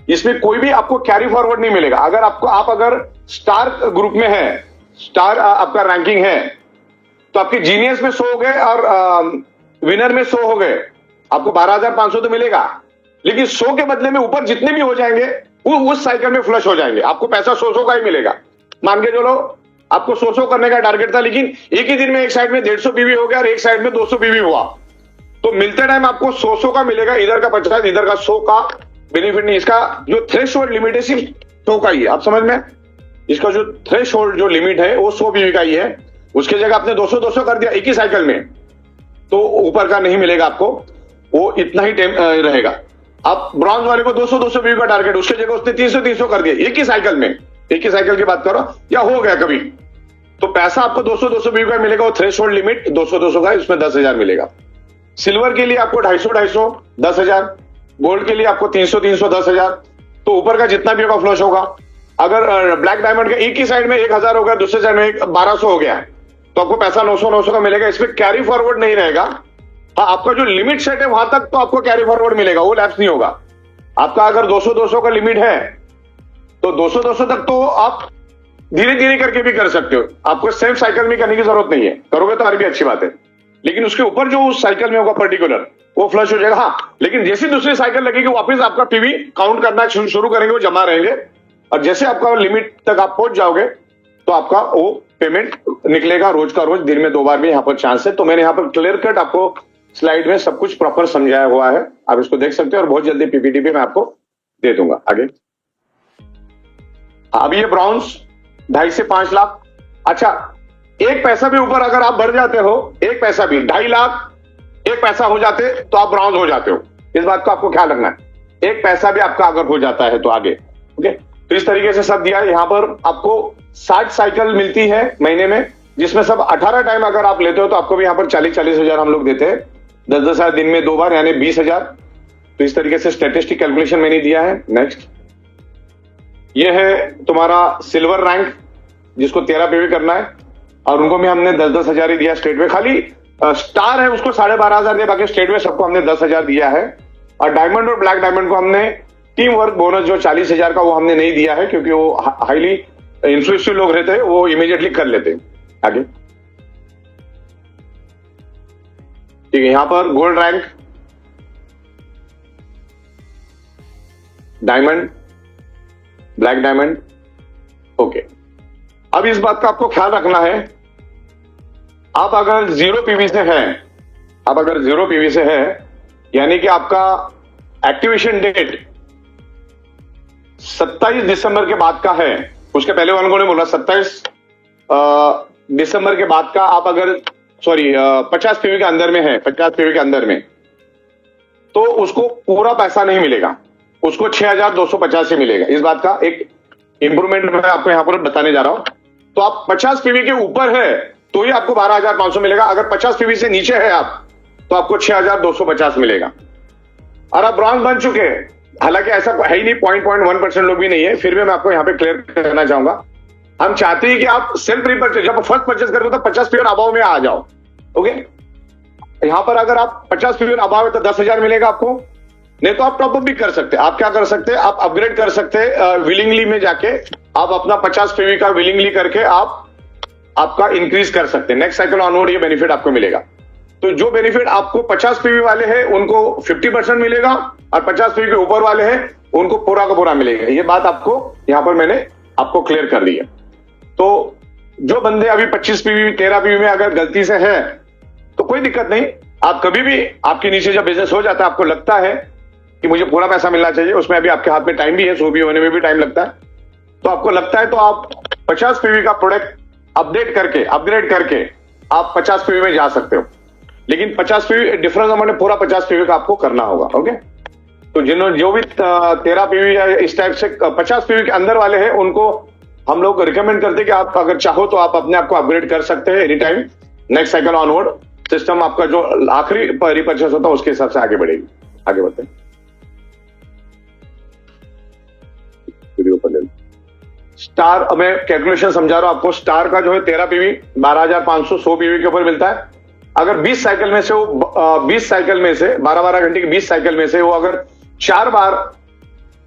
इसमें कोई भी आपको कैरी फॉरवर्ड नहीं मिलेगा। अगर आप अगर स्टार ग्रुप में है, स्टार आपका रैंकिंग है, तो आपके जीनियस में 100 हो गए और विनर में 100 हो गए, आपको 12,500 तो मिलेगा। लेकिन 100 के बदले में ऊपर जितने भी हो जाएंगे वो उस साइकिल में फ्लश हो जाएंगे, आपको पैसा 100 का ही मिलेगा। मान के चलो आपको 100 करने का टारगेट था, लेकिन एक ही दिन में एक साइड में 150 पीवी हो गया और एक साइड में 200 पीवी हुआ, तो मिलते टाइम आपको 100 का मिलेगा, इधर का 50, इधर का 100 का बेनिफिट नहीं। इसका जो थ्रेशोल्ड लिमिट है सिर्फ 100 का ही है, आप समझ में, इसका जो थ्रेशोल्ड जो लिमिट है वो 100 पीवी का ही है। उसके जगह आपने 200 कर दिया एक ही साइकिल में, तो ऊपर का नहीं मिलेगा आपको, वो इतना ही रहेगा। आप ब्रॉन्ज वाले को 200 पीवी का टारगेट, उसके जगह उसने 300 कर दिया एक ही साइकिल में, एक ही साइकिल की बात करो, या हो गया कभी, तो पैसा आपको 200 पीवी का मिलेगा। वो थ्रेशोल्ड लिमिट 200 का, इसमें 10,000 मिलेगा। सिल्वर के लिए आपको 250 10,000, गोल्ड के लिए आपको 300 10,000, तो ऊपर का जितना भी होगा फ्लश होगा। अगर ब्लैक डायमंड का एक ही साइड में 1,000 हो गया, दूसरे साइड में 1,200 हो गया, तो आपको पैसा 900 का मिलेगा। इसमें कैरी फॉरवर्ड नहीं रहेगा। हाँ, आपका जो लिमिट सेट है वहां तक तो आपको कैरी फॉरवर्ड मिलेगा, वो लैप्स नहीं होगा। आपका अगर 200 का लिमिट है तो 200 तक तो आप धीरे धीरे करके भी कर सकते हो, आपको सेम साइकिल में करने की जरूरत नहीं है। करोगे तो और भी अच्छी बात है, लेकिन उसके ऊपर जो उस साइकिल में होगा पर्टिकुलर, वो फ्लश हो जाएगा। हाँ, लेकिन जैसे दूसरी साइकिल लगेगी वापस आपका पीवी काउंट करना शुरू करेंगे, वो जमा रहेंगे, और जैसे आपका लिमिट तक आप पहुंच जाओगे तो आपका वो पेमेंट निकलेगा रोज का रोज, दिन में 2 बार भी यहाँ पर चांस है। तो मैंने यहाँ पर क्लियर कट आपको स्लाइड में सब कुछ प्रॉपर समझाया हुआ है, आप इसको देख सकते हो, और बहुत जल्दी पीपीटी भी मैं आपको दे दूंगा। आगे अब ये ब्रॉन्ज 2.5 से 5 लाख। अच्छा, 1 पैसा भी ऊपर अगर आप बढ़ जाते हो, 1 पैसा भी, 2.5 लाख 1 पैसा हो जाते तो आप ब्रॉन्ज हो जाते हो। इस बात को आपको ख्याल रखना है, 1 पैसा भी आपका अगर हो जाता है तो आगे। ओके, तो इस तरीके से सब दिया है। यहां पर आपको 60 साइकिल मिलती है महीने में, जिसमें सब 18 टाइम अगर आप लेते हो तो आपको भी यहां पर 40 हजार हम लोग देते हैं, 10 हजार दिन में 2 बार, यानी 20,000। तो इस तरीके से स्टैटिस्टिक कैलकुलेशन मैंने दिया है। नेक्स्ट, ये है तुम्हारा सिल्वर रैंक, जिसको 13 पीवी करना है, और उनको भी हमने 10 हजार ही दिया स्टेट में। खाली स्टार है उसको 12,500 दिया, बाकी स्टेट में सबको हमने 10,000 दिया है। और डायमंड और ब्लैक डायमंड को हमने टीम वर्क बोनस जो 40,000 का, वो हमने नहीं दिया है, क्योंकि वो हाईली इंफ्लुएंशियल लोग रहते हैं, वो इमीडिएटली कर लेते हैं। आगे ठीक है, यहां पर gold rank, diamond, black diamond. Okay, अब इस बात का आपको ख्याल रखना है, आप अगर 0 पीवी से हैं, आप अगर 0 पीवी से है, यानी कि आपका एक्टिवेशन डेट 27 दिसंबर के बाद का है, उसके पहले वालों ने बोला 27 दिसंबर के बाद का, आप अगर 50 पीवी के अंदर में है, 50 पीवी के अंदर में, तो उसको पूरा पैसा नहीं मिलेगा, उसको 6,250 ही मिलेगा। इस बात का एक इंप्रूवमेंट मैं आपको यहां पर बताने जा रहा हूं। तो आप 50 पीवी के ऊपर है तो ही आपको 12,500 मिलेगा, अगर 50 पीवी से नीचे है आप तो आपको 6,250 मिलेगा। और आप ब्रॉन्ज बन चुके हैं, हालांकि ऐसा है ही नहीं, 0.1% लोग भी नहीं है, फिर भी मैं आपको यहां पे क्लियर करना चाहूंगा। हम चाहते हैं कि आप सेल्फ रिपर्चेज, जब फर्स्ट परचेज करोगे तो 50 पीवी अभाव में आ जाओ। ओके, यहां पर अगर आप 50 पीवी अभाव है तो 10,000 मिलेगा आपको, नहीं तो आप टॉपअप भी कर सकते हैं। आप क्या कर सकते हैं, आप अपग्रेड कर सकते हैं विलिंगली में जाके, आप अपना 50 पीवी का विलिंगली करके आप आपका इंक्रीज कर सकते हैं। नेक्स्ट साइकिल ऑनवर्ड ये बेनिफिट आपको मिलेगा। तो जो बेनिफिट आपको 50 पीवी वाले हैं उनको 50% मिलेगा, और 50 पीवी के ऊपर वाले हैं उनको पूरा का पूरा मिलेगा। ये बात आपको यहां पर मैंने आपको क्लियर कर दी है। तो जो बंदे अभी 25 पीवी 13 पीवी में अगर गलती से है तो कोई दिक्कत नहीं, आप कभी भी, आपके नीचे जब बिजनेस हो जाता है, आपको लगता है कि मुझे पूरा पैसा मिलना चाहिए, उसमें अभी आपके हाथ में टाइम भी है, 100 पीवी होने में भी टाइम लगता है, तो आपको लगता है तो आप 50 पीवी का प्रोडक्ट अपडेट करके, अपग्रेड करके आप 50 पीवी में जा सकते हो। लेकिन 50 पीवी डिफरेंस हमने पूरा 50 पीवी का आपको करना होगा। ओके, तो जिन्होंने जो भी 13 पीवी या इस टाइप से 50 पीवी के अंदर वाले हैं, उनको हम लोग रिकमेंड करते हैं कि आप अगर चाहो तो आप अपने आप को अपग्रेड कर सकते हैं any time. Next cycle onward system आपका जो आखिरी रिपर्चेस होता है उसके हिसाब से आगे बढ़ेगी। आगे बढ़ते हैं, स्टार, मैं कैलकुलेशन समझा रहा हूं आपको। स्टार का जो है 13 पीवी 12,500 100 पीवी के ऊपर मिलता है। अगर 20 साइकिल में से वो 20 साइकिल में से 12-12 घंटे की 20 साइकिल में से वो अगर 4 बार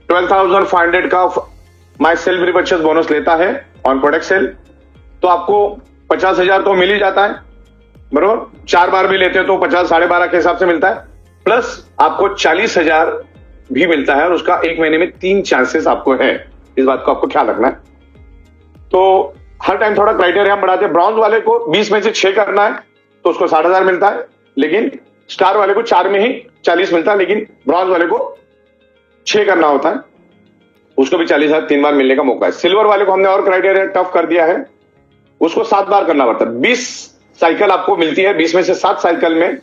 12,500 का माई सेल्फ रिपर्चेस बोनस लेता है ऑन प्रोडक्ट सेल, तो आपको 50,000 तो मिल ही जाता है, बरोबर। 4 बार भी लेते हैं तो 50 12.5 के हिसाब से मिलता है, प्लस आपको 40,000 भी मिलता है, और उसका एक महीने में 3 चांसेस आपको है। इस बात को आपको ख्याल रखना है। तो हर टाइम थोड़ा क्राइटेरिया हम बढ़ाते हैं। ब्रॉन्ज वाले को 20 में से 6 करना है तो उसको 60,000 मिलता है, लेकिन स्टार वाले को 4 में ही 40 मिलता है, लेकिन ब्रॉन्ज वाले को 6 करना होता है, उसको भी 40,000 3 बार मिलने का मौका है। सिल्वर वाले को हमने और क्राइटेरिया टफ कर दिया है, उसको 7 बार करना पड़ता है। 20 साइकिल आपको मिलती है, 20 में से 7 साइकिल में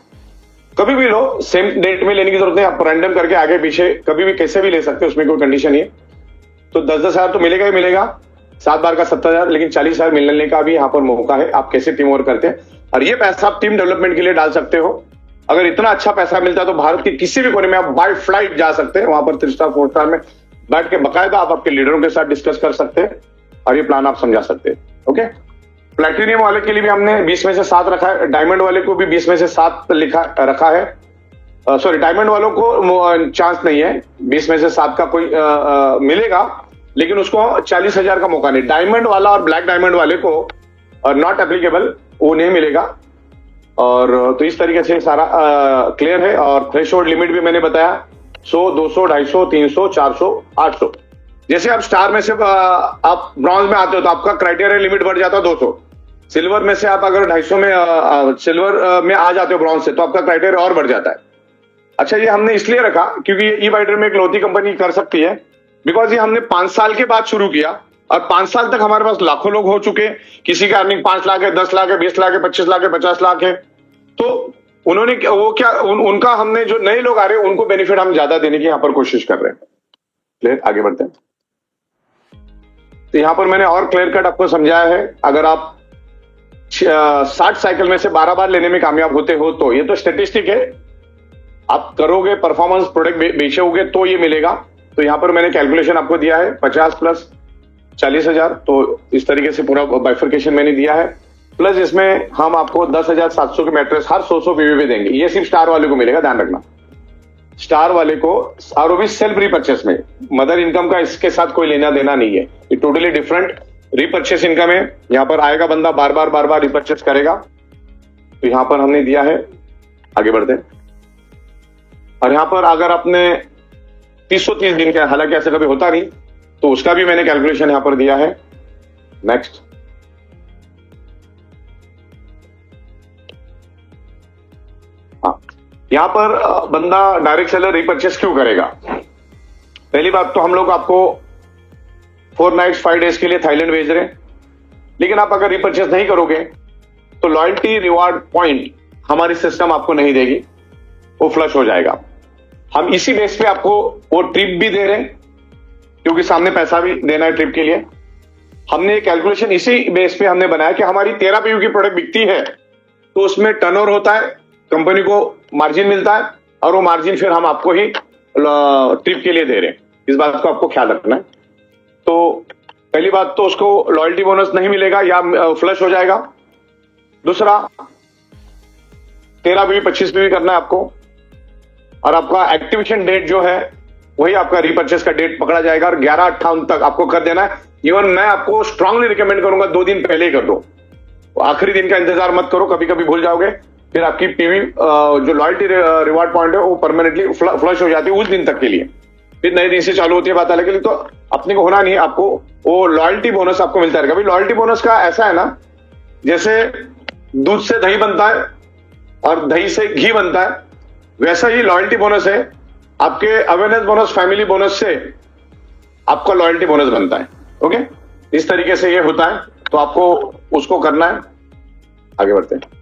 कभी भी लो, सेम डेट में लेने की जरूरत नहीं, आप रैंडम करके आगे पीछे कभी भी कैसे भी ले सकते हैं, उसमें कोई कंडीशन नहीं है। तो 10,000 तो मिलेगा ही मिलेगा, 7 बार का 70,000, लेकिन 40,000 मिलने का भी यहाँ पर मौका है। आप कैसे टीम वर्क करते हैं, और ये पैसा आप टीम डेवलपमेंट के लिए डाल सकते हो। अगर इतना अच्छा पैसा मिलता है तो भारत के किसी भी कोने में आप बाय फ्लाइट जा सकते हैं, वहां पर 3 स्टार 4 स्टार में बैठ के बकायदा आप आपके लीडरों के साथ डिस्कस कर सकते हैं, और ये प्लान आप समझा सकते हैं। ओके, प्लैटिनियम वाले के लिए भी हमने 20 में से 7 रखा है, डायमंड वाले को भी 20 में से 7 रखा है। सॉरी, डायमंड वालों को चांस नहीं है, 20 में से 7 का कोई मिलेगा, लेकिन उसको 40,000 का मौका नहीं। डायमंड वाला और ब्लैक डायमंड वाले को नॉट एप्लीकेबल, वो नहीं मिलेगा। और तो इस तरीके से सारा क्लियर है। और थ्रेशोल्ड लिमिट भी मैंने बताया, 100, 200, 250, 300, 400, 800। जैसे आप स्टार में से आप ब्रॉन्ज में आते हो तो आपका क्राइटेरिया लिमिट बढ़ जाता है 200। सिल्वर में से आप अगर 250 में सिल्वर में आ जाते हो ब्रॉन्ज से, तो आपका क्राइटेरिया और बढ़ जाता है। अच्छा, ये हमने इसलिए रखा क्योंकि ई बाइटर में एक लौती कंपनी कर सकती है, बिकॉज ये हमने 5 साल के बाद शुरू किया, और 5 साल तक हमारे पास लाखों लोग हो चुके। किसी का अर्निंग 5 लाख है, 10 लाख है, 20 लाख है, 25 लाख है, 50 लाख है। तो उन्होंने वो क्या उनका हमने जो नए लोग आ रहे हैं उनको बेनिफिट हम ज्यादा देने की यहां पर कोशिश कर रहे हैं। क्लियर, आगे बढ़ते हैं। तो यहां पर मैंने और क्लियर कट आपको समझाया है। अगर आप 60 साइकिल में से 12 बार लेने में कामयाब होते हो तो ये तो स्टेटिस्टिक है, आप करोगे, परफॉर्मेंस प्रोडक्ट बेचोगे तो ये मिलेगा। तो यहां पर मैंने कैलकुलेशन आपको दिया है 50 प्लस 40,000, तो इस तरीके से पूरा बाइफर्केशन मैंने दिया है। प्लस इसमें हम आपको 10,700 के मैट्रेस हर 100 पीवी देंगे। ये सिर्फ स्टार वाले को मिलेगा, ध्यान रखना, स्टार वाले को, और वो भी सेल्फ रिपर्चेस में। मदर इनकम का इसके साथ कोई लेना देना नहीं है, ये टोटली डिफरेंट रिपर्चेस इनकम है। यहां पर आएगा बंदा बार बार रिपर्चेस करेगा, तो यहां पर हमने दिया है। आगे बढ़ते हैं। और यहां पर अगर आपने 330 दिन का, हालांकि ऐसा कभी होता नहीं, तो उसका भी मैंने कैलकुलेशन यहां पर दिया है। नेक्स्ट, यहां पर बंदा डायरेक्ट सेलर रिपर्चेस क्यों करेगा? पहली बात तो हम लोग आपको 4 नाइट्स 5 डेज के लिए थाईलैंड भेज रहे हैं, लेकिन आप अगर रिपर्चेस नहीं करोगे तो लॉयल्टी रिवार्ड पॉइंट हमारी सिस्टम आपको नहीं देगी, वो फ्लश हो जाएगा। हम इसी बेस पे आपको वो ट्रिप भी दे रहे हैं, क्योंकि सामने पैसा भी देना है ट्रिप के लिए। हमने कैलकुलेशन इसी बेस पे हमने बनाया कि हमारी 13 पीयू की प्रोडक्ट बिकती है तो उसमें टर्नओवर होता है, कंपनी को मार्जिन मिलता है, और वो मार्जिन फिर हम आपको ही ट्रिप के लिए दे रहे हैं। इस बात को आपको ख्याल रखना है। तो पहली बात तो उसको लॉयल्टी बोनस नहीं मिलेगा या फ्लश हो जाएगा। दूसरा, 13 पीवी 25 पीवी करना है आपको, और आपका एक्टिवेशन डेट जो है वही आपका रिपर्चेस का डेट पकड़ा जाएगा, और 11/58 तक आपको कर देना है। इवन मैं आपको स्ट्रांगली रिकमेंड करूंगा 2 दिन पहले ही कर दो, आखिरी दिन का इंतजार मत करो, कभी कभी भूल जाओगे, फिर आपकी पीवी जो लॉयल्टी रिवार्ड पॉइंट है वो परमानेंटली फ्लश हो जाती है उस दिन तक के लिए। फिर नए दिन से चालू होती है बात अलग है, तो अपने को होना नहीं है, आपको वो लॉयल्टी बोनस आपको मिलता रहेगा। लॉयल्टी बोनस का ऐसा है ना, जैसे दूध से दही बनता है और दही से घी बनता है, वैसा ही लॉयल्टी बोनस है। आपके अवेयरनेस बोनस, फैमिली बोनस से आपका लॉयल्टी बोनस बनता है। ओके, इस तरीके से ये होता है, तो आपको उसको करना है। आगे बढ़ते हैं।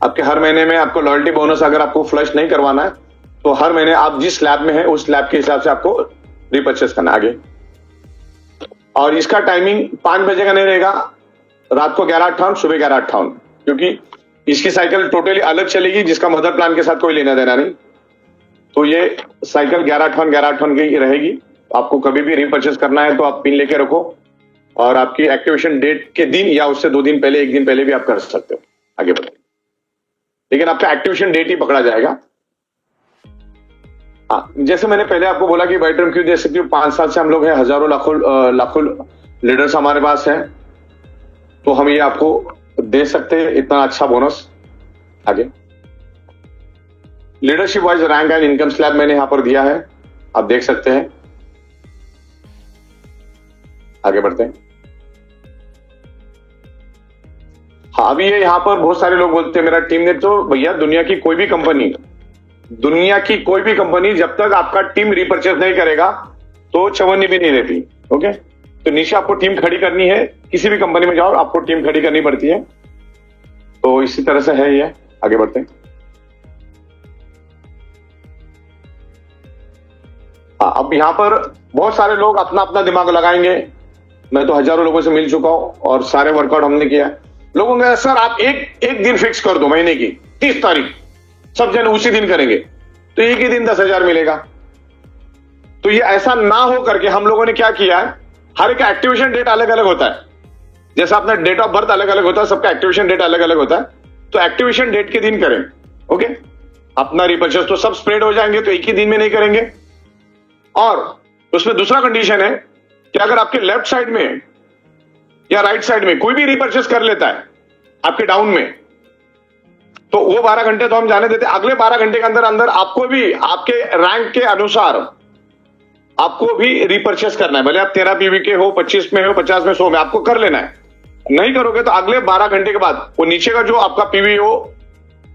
आपके हर महीने में आपको लॉयल्टी बोनस अगर आपको फ्लश नहीं करवाना है तो हर महीने आप जिस स्लैब में है उस स्लैब के हिसाब से आपको रिपर्चेस करना है। आगे, और इसका टाइमिंग 5 बजे का नहीं रहेगा, रात को 11:58, सुबह 11:58, क्योंकि इसकी साइकिल टोटली अलग चलेगी जिसका मदर प्लान के साथ कोई लेना देना नहीं। तो ये साइकिल 11:58 की रहेगी। आपको कभी भी रिपर्चेस करना है तो आप पिन लेके रखो, और आपकी एक्टिवेशन डेट के दिन या उससे 2 दिन पहले, 1 दिन पहले भी आप कर सकते हो। आगे बढ़ते, लेकिन आपका एक्टिवेशन डेट ही पकड़ा जाएगा। हाँ, जैसे मैंने पहले आपको बोला कि बाइटर्म क्यों दे सकती हूँ, 5 साल से हम लोग हैं, हजारों लाखों लीडर्स हमारे पास हैं, तो हम ये आपको दे सकते हैं इतना अच्छा बोनस। आगे leadership wise rank and income slab मैंने यहां पर दिया है, आप देख सकते हैं। आगे बढ़ते हैं। हाँ, अभी ये यहां पर बहुत सारे लोग बोलते हैं मेरा टीम ने, तो भैया दुनिया की कोई भी कंपनी जब तक आपका टीम रिपर्चेस नहीं करेगा तो चवन्नी भी नहीं देती। ओके, तो नीचे आपको टीम खड़ी करनी है, किसी भी कंपनी में जाओ आपको टीम खड़ी करनी पड़ती है, तो इसी तरह से है ये। आगे बढ़ते हैं। हाँ, अब यहां पर बहुत सारे लोग अपना अपना दिमाग लगाएंगे। मैं तो हजारों लोगों से मिल चुका हूं और सारे वर्कआउट हमने किया। लोगों ने सर आप एक दिन फिक्स कर दो, महीने की 30 तारीख सब जन उसी दिन करेंगे तो एक ही दिन 10,000 मिलेगा। तो ये ऐसा ना हो करके हम लोगों ने क्या किया है, हर एक एक्टिवेशन डेट अलग अलग होता है। जैसा अपना डेट ऑफ बर्थ अलग अलग होता है, सबका एक्टिवेशन डेट अलग अलग होता है, तो एक्टिवेशन डेट के दिन करें। ओके, अपना रिपर्चेस तो सब स्प्रेड हो जाएंगे, तो एक ही दिन में नहीं करेंगे। और उसमें दूसरा कंडीशन है कि अगर आपके लेफ्ट साइड में या राइट साइड में कोई भी रिपर्चेस कर लेता है आपके डाउन में, तो वो 12 घंटे तो हम जाने देते, अगले 12 घंटे के अंदर अंदर आपको भी आपके रैंक के अनुसार आपको भी रिपर्चेस करना है। भले आप 13 पीवी के हो, 25 में हो, 50 में, 100 में, आपको कर लेना है। नहीं करोगे तो अगले 12 घंटे के बाद वो नीचे का जो आपका पीवी हो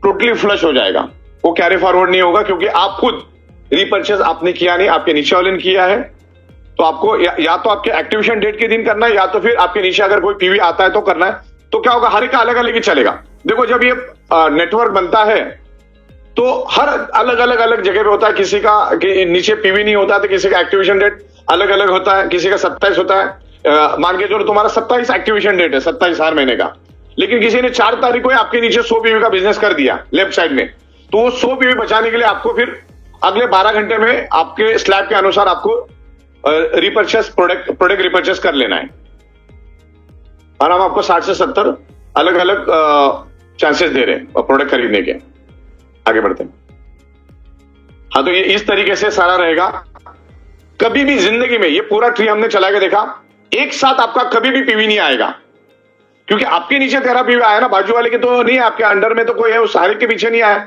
टोटली फ्लश हो जाएगा, वो कैरी फॉरवर्ड नहीं होगा, क्योंकि आप खुद रिपर्चेस आपने किया नहीं, आपके नीचे वाले ने किया है। तो आपको या तो आपके एक्टिवेशन डेट के दिन करना है, या तो फिर आपके नीचे अगर कोई पीवी आता है तो करना है। तो क्या होगा, हर एक का अलग अलग ही चलेगा। देखो, जब ये नेटवर्क बनता है तो हर अलग अलग जगह पे होता है। किसी का नीचे पीवी नहीं होता तो किसी का एक्टिवेशन डेट अलग अलग होता है, किसी का 27 होता है। मान के चलो तुम्हारा 27 एक्टिवेशन डेट है, 27 हर महीने का, लेकिन किसी ने 4 तारीख को आपके नीचे 100 पीवी का बिजनेस कर दिया लेफ्ट साइड में, तो वो 100 पीवी बचाने के लिए आपको फिर अगले 12 घंटे में आपके स्लैब के अनुसार आपको रिपर्चेस प्रोडक्ट रिपर्चेस कर लेना है। और हम आपको 60 से 70 अलग अलग चांसेस दे रहे हैं प्रोडक्ट खरीदने के। आगे बढ़ते हैं। हाँ, तो ये इस तरीके से सारा रहेगा। कभी भी जिंदगी में ये पूरा ट्री हमने चला के देखा, एक साथ आपका कभी भी पीवी नहीं आएगा, क्योंकि आपके नीचे 13 पीवी आया ना, बाजू वाले के तो नहीं है, आपके अंडर में तो कोई है, उस सारे के पीछे नहीं आया।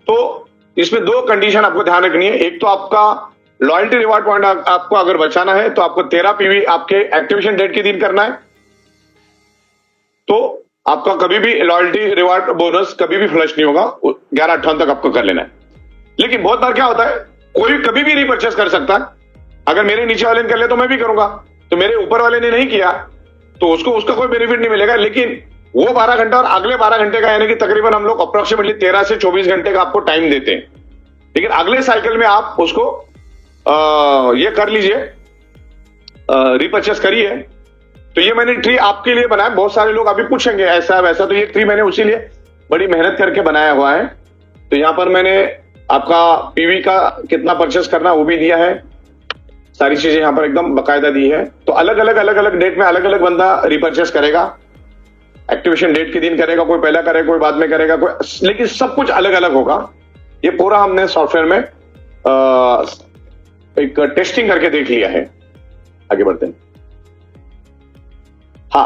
तो इसमें 2 कंडीशन आपको ध्यान रखनी है। एक तो आपका लॉयल्टी रिवार्ड पॉइंट आपको अगर बचाना है तो आपको 13 पीवी आपके एक्टिवेशन डेट के दिन करना है, तो आपका कभी भी लॉयल्टी रिवार्ड बोनस कभी भी फ्लश नहीं होगा, 11-58 तक आपको कर लेना है। लेकिन बहुत बार क्या होता है, कोई कभी भी रिपर्चेस कर सकता है। अगर मेरे नीचे वाले ने कर लिया तो मैं भी करूंगा, तो मेरे ऊपर वाले ने नहीं किया तो उसका कोई बेनिफिट नहीं मिलेगा। लेकिन वो 12 घंटा और अगले 12 घंटे का, यानी कि तकरीबन हम लोग अप्रोक्सीमेटली 13 से 24 घंटे का आपको टाइम देते हैं। लेकिन अगले साइकिल में आप उसको ये कर लीजिए, रिपर्चेस करिए। तो ये मैंने ट्री आपके लिए बनाया। बहुत सारे लोग अभी पूछेंगे ऐसा वैसा, तो ये ट्री मैंने उसी लिए बड़ी मेहनत करके बनाया हुआ है। तो यहां पर मैंने आपका पीवी का कितना परचेस करना वो भी दिया है, सारी चीजें यहां पर एकदम बकायदा दी है। तो अलग अलग डेट में अलग अलग बंदा रिपर्चेस करेगा, एक्टिवेशन डेट के दिन करेगा, कोई पहला करेगा, कोई बाद में करेगा, कोई, लेकिन सब कुछ अलग अलग होगा। ये पूरा हमने सॉफ्टवेयर में एक टेस्टिंग करके देख लिया है। आगे बढ़ते हैं। हाँ,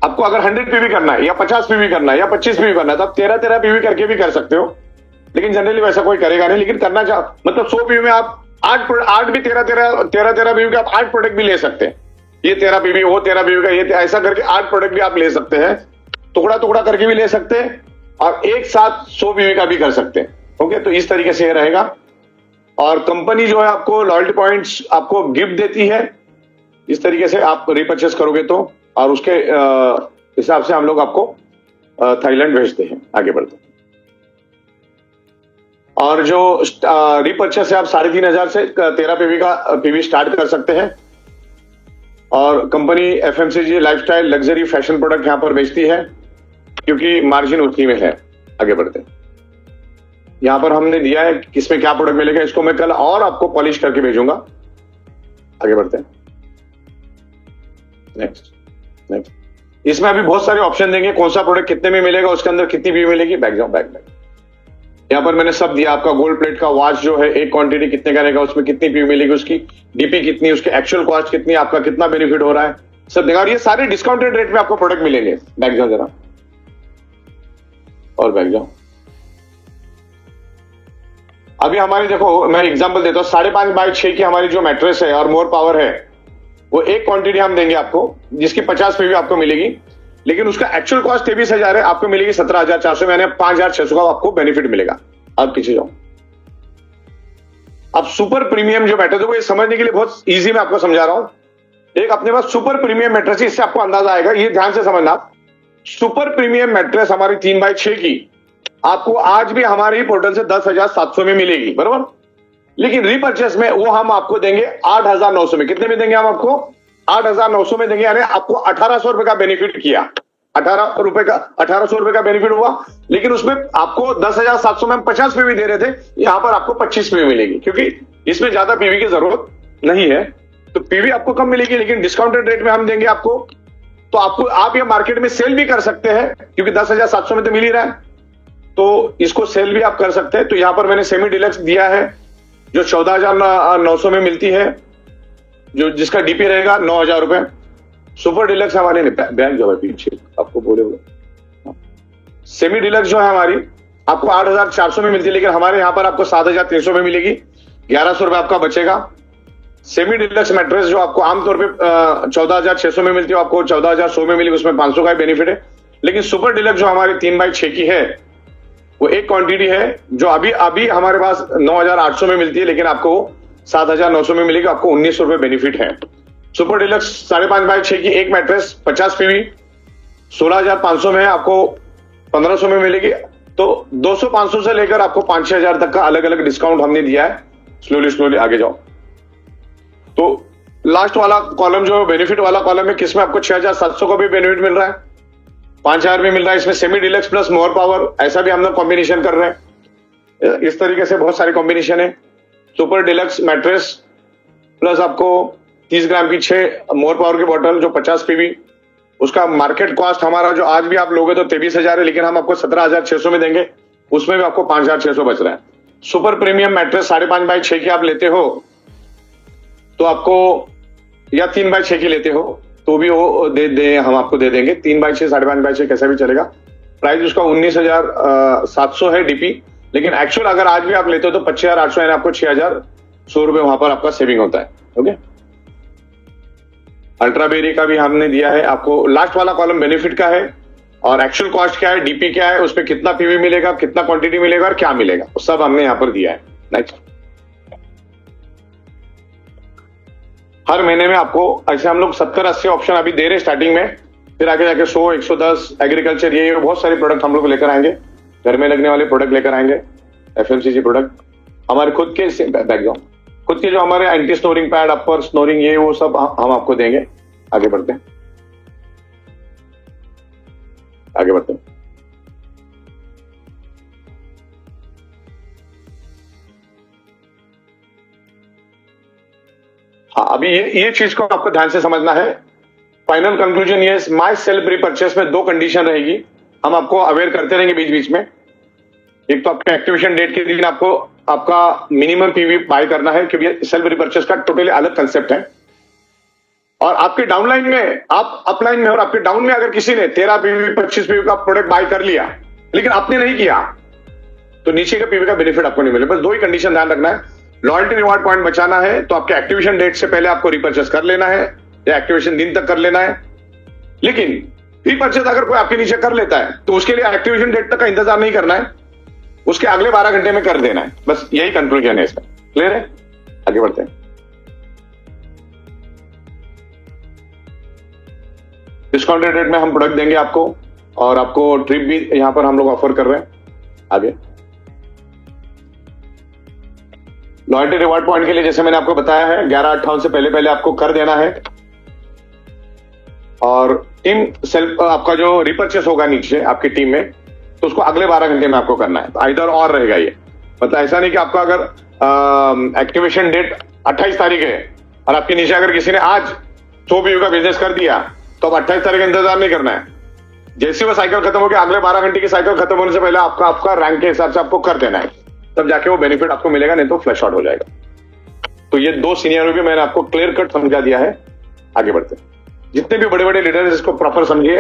आपको अगर 100 पीवी करना है या 50 पीवी करना है या 25 पीवी करना है तो आप 13 पीवी करके भी कर सकते हो, लेकिन जनरली वैसा कोई करेगा नहीं। लेकिन करना चाहो, मतलब 100 पीवी में आप 8 भी 13 पीवी का आप 8 प्रोडक्ट भी ले सकते हैं। ये 13 पीवी, वो 13 पीवी का, ये ऐसा करके 8 प्रोडक्ट भी आप ले सकते हैं। टुकड़ा टुकड़ा करके भी ले सकते हैं और एक साथ 100 पीवी का भी कर सकते हैं। ओके, तो इस तरीके से ये रहेगा। और कंपनी जो है आपको लॉयल्टी पॉइंट्स आपको गिफ्ट देती है, इस तरीके से आप रिपर्चेस करोगे तो, और उसके हिसाब से हम लोग आपको थाईलैंड भेजते हैं। आगे बढ़ते हैं। और जो रिपर्चेस है आप 3,500 से 13 पीवी का पीवी स्टार्ट कर सकते हैं। और company FMCG lifestyle luxury fashion product यहां पर बेचती है, क्योंकि मार्जिन उसी में है। आगे बढ़ते हैं। यहां पर हमने दिया है किसमें क्या प्रोडक्ट मिलेगा, इसको मैं कल और आपको पॉलिश करके भेजूंगा। आगे बढ़ते हैं। Next next. इसमें अभी बहुत सारे ऑप्शन देंगे, कौन सा प्रोडक्ट कितने में मिलेगा, उसके अंदर कितनी पीवी मिलेगी। बैक जाओ, बैक बैक। यहाँ पर मैंने सब दिया, आपका गोल्ड प्लेट का वॉच जो है एक क्वांटिटी कितने का रहेगा, उसमें कितनी पीवी मिलेगी, उसकी डीपी कितनी, उसकी एक्चुअल कॉस्ट कितनी, आपका कितना बेनिफिट हो रहा है, सब देखा। और ये सारे डिस्काउंटेड रेट में आपको प्रोडक्ट मिलेंगे। बैक जाओ जरा, और बैक जाओ। अभी हमारी देखो, मैं एग्जांपल देता हूँ, 5.5x6 की हमारी जो मैट्रेस है और मोर पावर है, वो एक क्वांटिटी हम देंगे आपको, जिसकी 50 पीवी आपको मिलेगी, लेकिन उसका एक्चुअल कॉस्ट 23,000 है, आपको मिलेगी 17,400 में, 5,600 का आपको बेनिफिट मिलेगा। अब पीछे जाओ। अब सुपर प्रीमियम जो मैट्रेस है, वो ये समझने के लिए बहुत इजी मैं आपको समझा रहा हूं। एक अपने पास सुपर प्रीमियम मैट्रेस है, इससे आपको अंदाजा आएगा, ये ध्यान से समझना। सुपर प्रीमियम मैट्रेस हमारी 3x6 की आपको आज भी हमारे ही पोर्टल से 10,700 में मिलेगी, बरोबर। लेकिन रीपर्चेस में वो हम आपको देंगे 8,900 में। कितने में देंगे हम आपको? 8,900 में देंगे, यानी आपको 1,800 रुपए का बेनिफिट किया। 1,800 रुपए का बेनिफिट हुआ, लेकिन उसमें आपको 10,700 में हम 50 पीवी दे रहे थे, यहां पर आपको 25 पीवी मिलेगी, क्योंकि इसमें ज्यादा पीवी की जरूरत नहीं है। तो पीवी आपको कम मिलेगी, लेकिन डिस्काउंटेड रेट में हम देंगे आपको। तो आपको, आप ये मार्केट में सेल भी कर सकते हैं, क्योंकि 10,700 में तो मिल ही रहा है, तो इसको सेल भी आप कर सकते हैं। तो यहां पर मैंने सेमी डिलक्स दिया है, जो 14,900 में मिलती है, जो जिसका डीपी रहेगा 9,000 रुपए। सुपर डिलक्स हमारे बैंक जो है पीछे आपको बोले सेमी डिलक्स जो है हमारी आपको 8,400 में मिलती है, लेकिन हमारे यहां पर आपको 7,300 में मिलेगी, 1,100 रुपए आपका बचेगा। सेमी डिलक्स मैट्रेस जो आपको आमतौर पे 14,600 में मिलती है, आपको 14,100 में मिलेगी, उसमें 500 का बेनिफिट है। लेकिन सुपर डिलक्स जो हमारी 3x6 की है, वो एक क्वांटिटी है, जो अभी अभी हमारे पास 9,800 में मिलती है, लेकिन आपको 7,900 में मिलेगी, आपको 1,900 रुपए बेनिफिट है। सुपर डिलक्स 5.5x6 की एक मैट्रेस 50 पीवी 16,500 में है, आपको 1,500 में मिलेगी। तो 200-500 से लेकर आपको 5-6 हजार तक का अलग अलग डिस्काउंट हमने दिया है। स्लोली आगे जाओ। तो लास्ट वाला कॉलम जो बेनिफिट वाला कॉलम है, किसमें आपको 6,700 का भी बेनिफिट मिल रहा है, 5,000 में मिल रहा है। इसमें semi deluxe plus more power, ऐसा भी हम लोग कॉम्बिनेशन कर रहे हैं। इस तरीके से बहुत सारे कॉम्बिनेशन है। सुपर डिलक्स मैट्रेस प्लस आपको 30 ग्राम की 6 मोर पावर की बोतल जो 50 पीवी, उसका मार्केट कॉस्ट हमारा जो आज भी आप लोगे तो 23,000 है, लेकिन हम आपको 17,600 में देंगे, उसमें भी आपको 5,600 बच रहा है। सुपर प्रीमियम मैट्रेस 5.5x6 की आप लेते हो तो आपको, या 3x6 की लेते हो तो भी वो दे हम आपको दे देंगे। 3x6 5.5x6 कैसा भी चलेगा। प्राइस उसका 19,700 है डीपी, लेकिन एक्चुअल अगर आज भी आप लेते हो तो 25,800 है, आपको 6,100 रुपए वहां पर आपका सेविंग होता है। ओके, अल्ट्राबेरी का भी हमने दिया है आपको। लास्ट वाला कॉलम बेनिफिट का है, और एक्चुअल कॉस्ट क्या है, डीपी क्या है, उसमें कितना पीवी मिलेगा, कितना क्वांटिटी मिलेगा और क्या मिलेगा, वो सब हमने यहां पर दिया है। नेक्स्ट, हर महीने में आपको ऐसे हम लोग 70-80 ऑप्शन अभी दे रहे स्टार्टिंग में, फिर आगे जाके 100-110 एग्रीकल्चर, ये बहुत सारे प्रोडक्ट हम लोग लेकर आएंगे। घर में लगने वाले प्रोडक्ट लेकर आएंगे, एफएमसीजी प्रोडक्ट, हमारे खुद के बैकग्राउंड, खुद के जो हमारे एंटी स्नोरिंग पैड, अपर स्नोरिंग, ये वो सब हम आपको देंगे। आगे बढ़ते हैं, आगे बढ़ते हैं। हाँ, अभी ये चीज को आपको ध्यान से समझना है। फाइनल कंक्लूजन ये, माई सेल्फ रीपर्चेस में 2 कंडीशन रहेगी, हम आपको अवेयर करते रहेंगे बीच बीच में। एक तो आपके एक्टिवेशन डेट के दिन आपको आपका मिनिमम पीवी बाय करना है, क्योंकि सेल्फ रिपर्चेस का टोटली अलग कंसेप्ट है। और आपके डाउनलाइन में, आप अपलाइन में और आपके डाउन में अगर किसी ने 13 पीवी 25 पीवी का प्रोडक्ट बाय कर लिया, लेकिन आपने नहीं किया, तो नीचे का पीवी का बेनिफिट आपको नहीं मिले। बस 2 ही कंडीशन ध्यान रखना है। लॉयल्टी रिवार्ड पॉइंट बचाना है तो आपके एक्टिवेशन डेट से पहले आपको रिपर्चेस कर लेना है, या एक्टिवेशन दिन तक कर लेना है। लेकिन रिपर्चेस अगर कोई आपके नीचे कर लेता है तो उसके लिए एक्टिवेशन डेट तक का इंतजार नहीं करना है, उसके अगले 12 घंटे में कर देना है। बस यही कंक्लूजन है इसका। क्लियर है? आगे बढ़ते हैं। डिस्काउंटेड रेट में हम प्रोडक्ट देंगे आपको, और आपको ट्रिप भी यहां पर हम लोग ऑफर कर रहे हैं। आगे, लॉयल्टी रिवार्ड पॉइंट के लिए जैसे मैंने आपको बताया है, 11/58 से पहले आपको कर देना है। और टीम सेल्फ आपका जो रिपर्चेस होगा नीचे आपकी टीम में, तो उसको अगले 12 घंटे में आपको करना है। तो इधर और रहेगा ये, मतलब ऐसा नहीं कि आपका अगर एक्टिवेशन डेट 28 तारीख है और आपके नीचे अगर किसी ने आज 100 पीवी का बिजनेस कर दिया तो अब 28 तारीख का इंतजार नहीं करना है। जैसे वो साइकिल खत्म हो गया, अगले 12 घंटे की साइकिल खत्म होने से पहले आपका रैंक के हिसाब से आपको कर देना है, तब जाके वो बेनिफिट आपको मिलेगा, नहीं तो फ्लैश आउट हो जाएगा। तो ये 2 सिनेरियो भी मैंने आपको क्लियर कट समझा दिया है। आगे बढ़ते हैं। जितने भी बड़े बड़े लीडर इसको प्रॉपर समझिए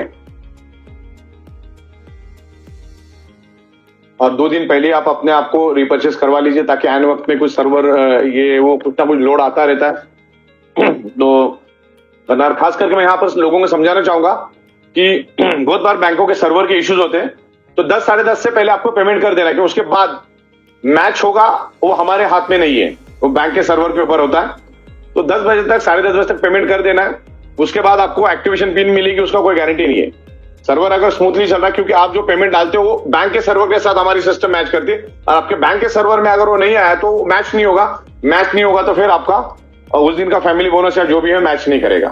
और 2 दिन पहले आप अपने आप को रिपर्चेस करवा लीजिए, ताकि आने वक्त में कुछ सर्वर ये वो कुछ ना कुछ लोड आता रहता है। तो खास करके मैं यहाँ पर लोगों को समझाना चाहूंगा कि बहुत बार बैंकों के सर्वर के इश्यूज होते हैं, तो 10 साढ़े 10 से पहले आपको पेमेंट कर देना है, कि उसके बाद मैच होगा वो हमारे हाथ में नहीं है, वो बैंक के सर्वर के ऊपर होता है। तो 10 बजे तक साढ़े 10 बजे तक पेमेंट कर देना है, उसके बाद आपको एक्टिवेशन पिन मिलेगी, उसका कोई गारंटी नहीं है। सर्वर अगर स्मूथली चल रहा है, क्योंकि आप जो पेमेंट डालते हो वो बैंक के सर्वर के साथ हमारी सिस्टम मैच करती है, और आपके बैंक के सर्वर में अगर वो नहीं आया तो मैच नहीं होगा। मैच नहीं होगा तो फिर आपका उस दिन का फैमिली बोनस या जो भी है मैच नहीं करेगा।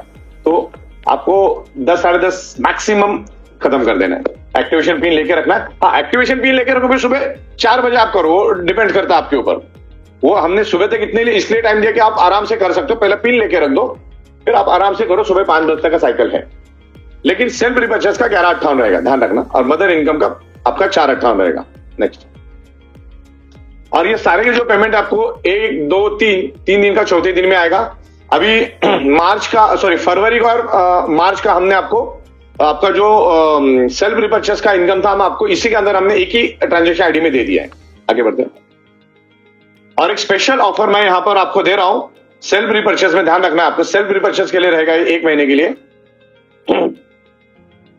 तो आपको 10 साढ़े 10 मैक्सिमम खत्म कर देना है। एक्टिवेशन पिन लेके रखना है। हाँ, एक्टिवेशन पिन लेके रखो, फिर सुबह 4 बजे आप करो, वो डिपेंड करता है आपके ऊपर। वो हमने सुबह तक इतने लिए इसलिए टाइम दिया कि आप आराम से कर सकते हो। पहले पिन लेके रख दो, फिर आप आराम से करो। सुबह 5 बजे तक का साइकिल है, लेकिन सेल्फ रिपर्चेस का 1158 रहेगा, ध्यान रखना। और मदर इनकम का आपका 458 रहेगा। नेक्स्ट, और ये सारे जो पेमेंट आपको 1 2 3 दिन का चौथे दिन में आएगा। अभी फरवरी का और मार्च का हमने आपको आपका जो सेल्फ रिपर्चेस का इनकम था, हम आपको इसी के अंदर हमने एक ही ट्रांजेक्शन आईडी में दे दिया है। आगे बढ़ते हैं। और एक स्पेशल ऑफर मैं यहां पर आपको दे रहा हूं सेल्फ रिपर्चेस में, ध्यान रखना। आपको सेल्फ रिपर्चेस के लिए रहेगा 1 महीने के लिए।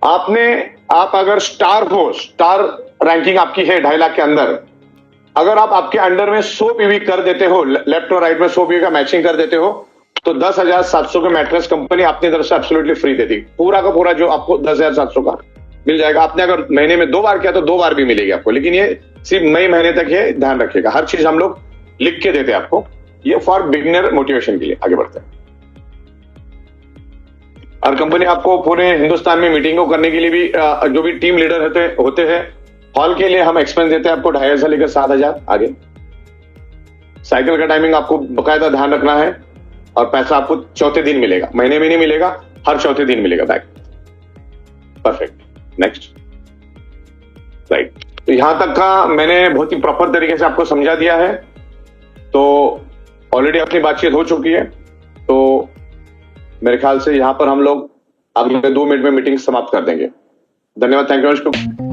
आप अगर स्टार रैंकिंग आपकी है 2.5 लाख के अंदर, अगर आप आपके अंडर में 100 पीवी कर देते हो, लेफ्ट और राइट में 100 पीवी का मैचिंग कर देते हो, तो 10,700 का मैट्रेस कंपनी अपनी तरफ से एब्सोल्युटली फ्री देती। पूरा का पूरा जो आपको 10,700 का मिल जाएगा। आपने अगर महीने में 2 बार किया तो 2 बार भी मिलेगी आपको, लेकिन ये सिर्फ मई महीने तक है, ध्यान रखिएगा। हर चीज हम लोग लिख के देते हैं आपको, ये फॉर बिगिनर मोटिवेशन के लिए। आगे बढ़ते हैं। और कंपनी आपको पूरे हिंदुस्तान में मीटिंगों करने के लिए भी जो भी टीम लीडर होते हैं, हॉल के लिए हम एक्सपेंस देते हैं आपको 2,500 से लेकर 7,000। आगे, साइकिल का टाइमिंग आपको बकायदा ध्यान रखना है, और पैसा आपको चौथे दिन मिलेगा, महीने में नहीं मिलेगा, हर चौथे दिन मिलेगा बैक। परफेक्ट। Next, right. तो यहां तक का मैंने बहुत ही प्रॉपर तरीके से आपको समझा दिया है। तो ऑलरेडी अपनी बातचीत हो चुकी है, तो मेरे ख्याल से यहां पर हम लोग अगले 2 मिनट में मीटिंग समाप्त कर देंगे। धन्यवाद। Thank you.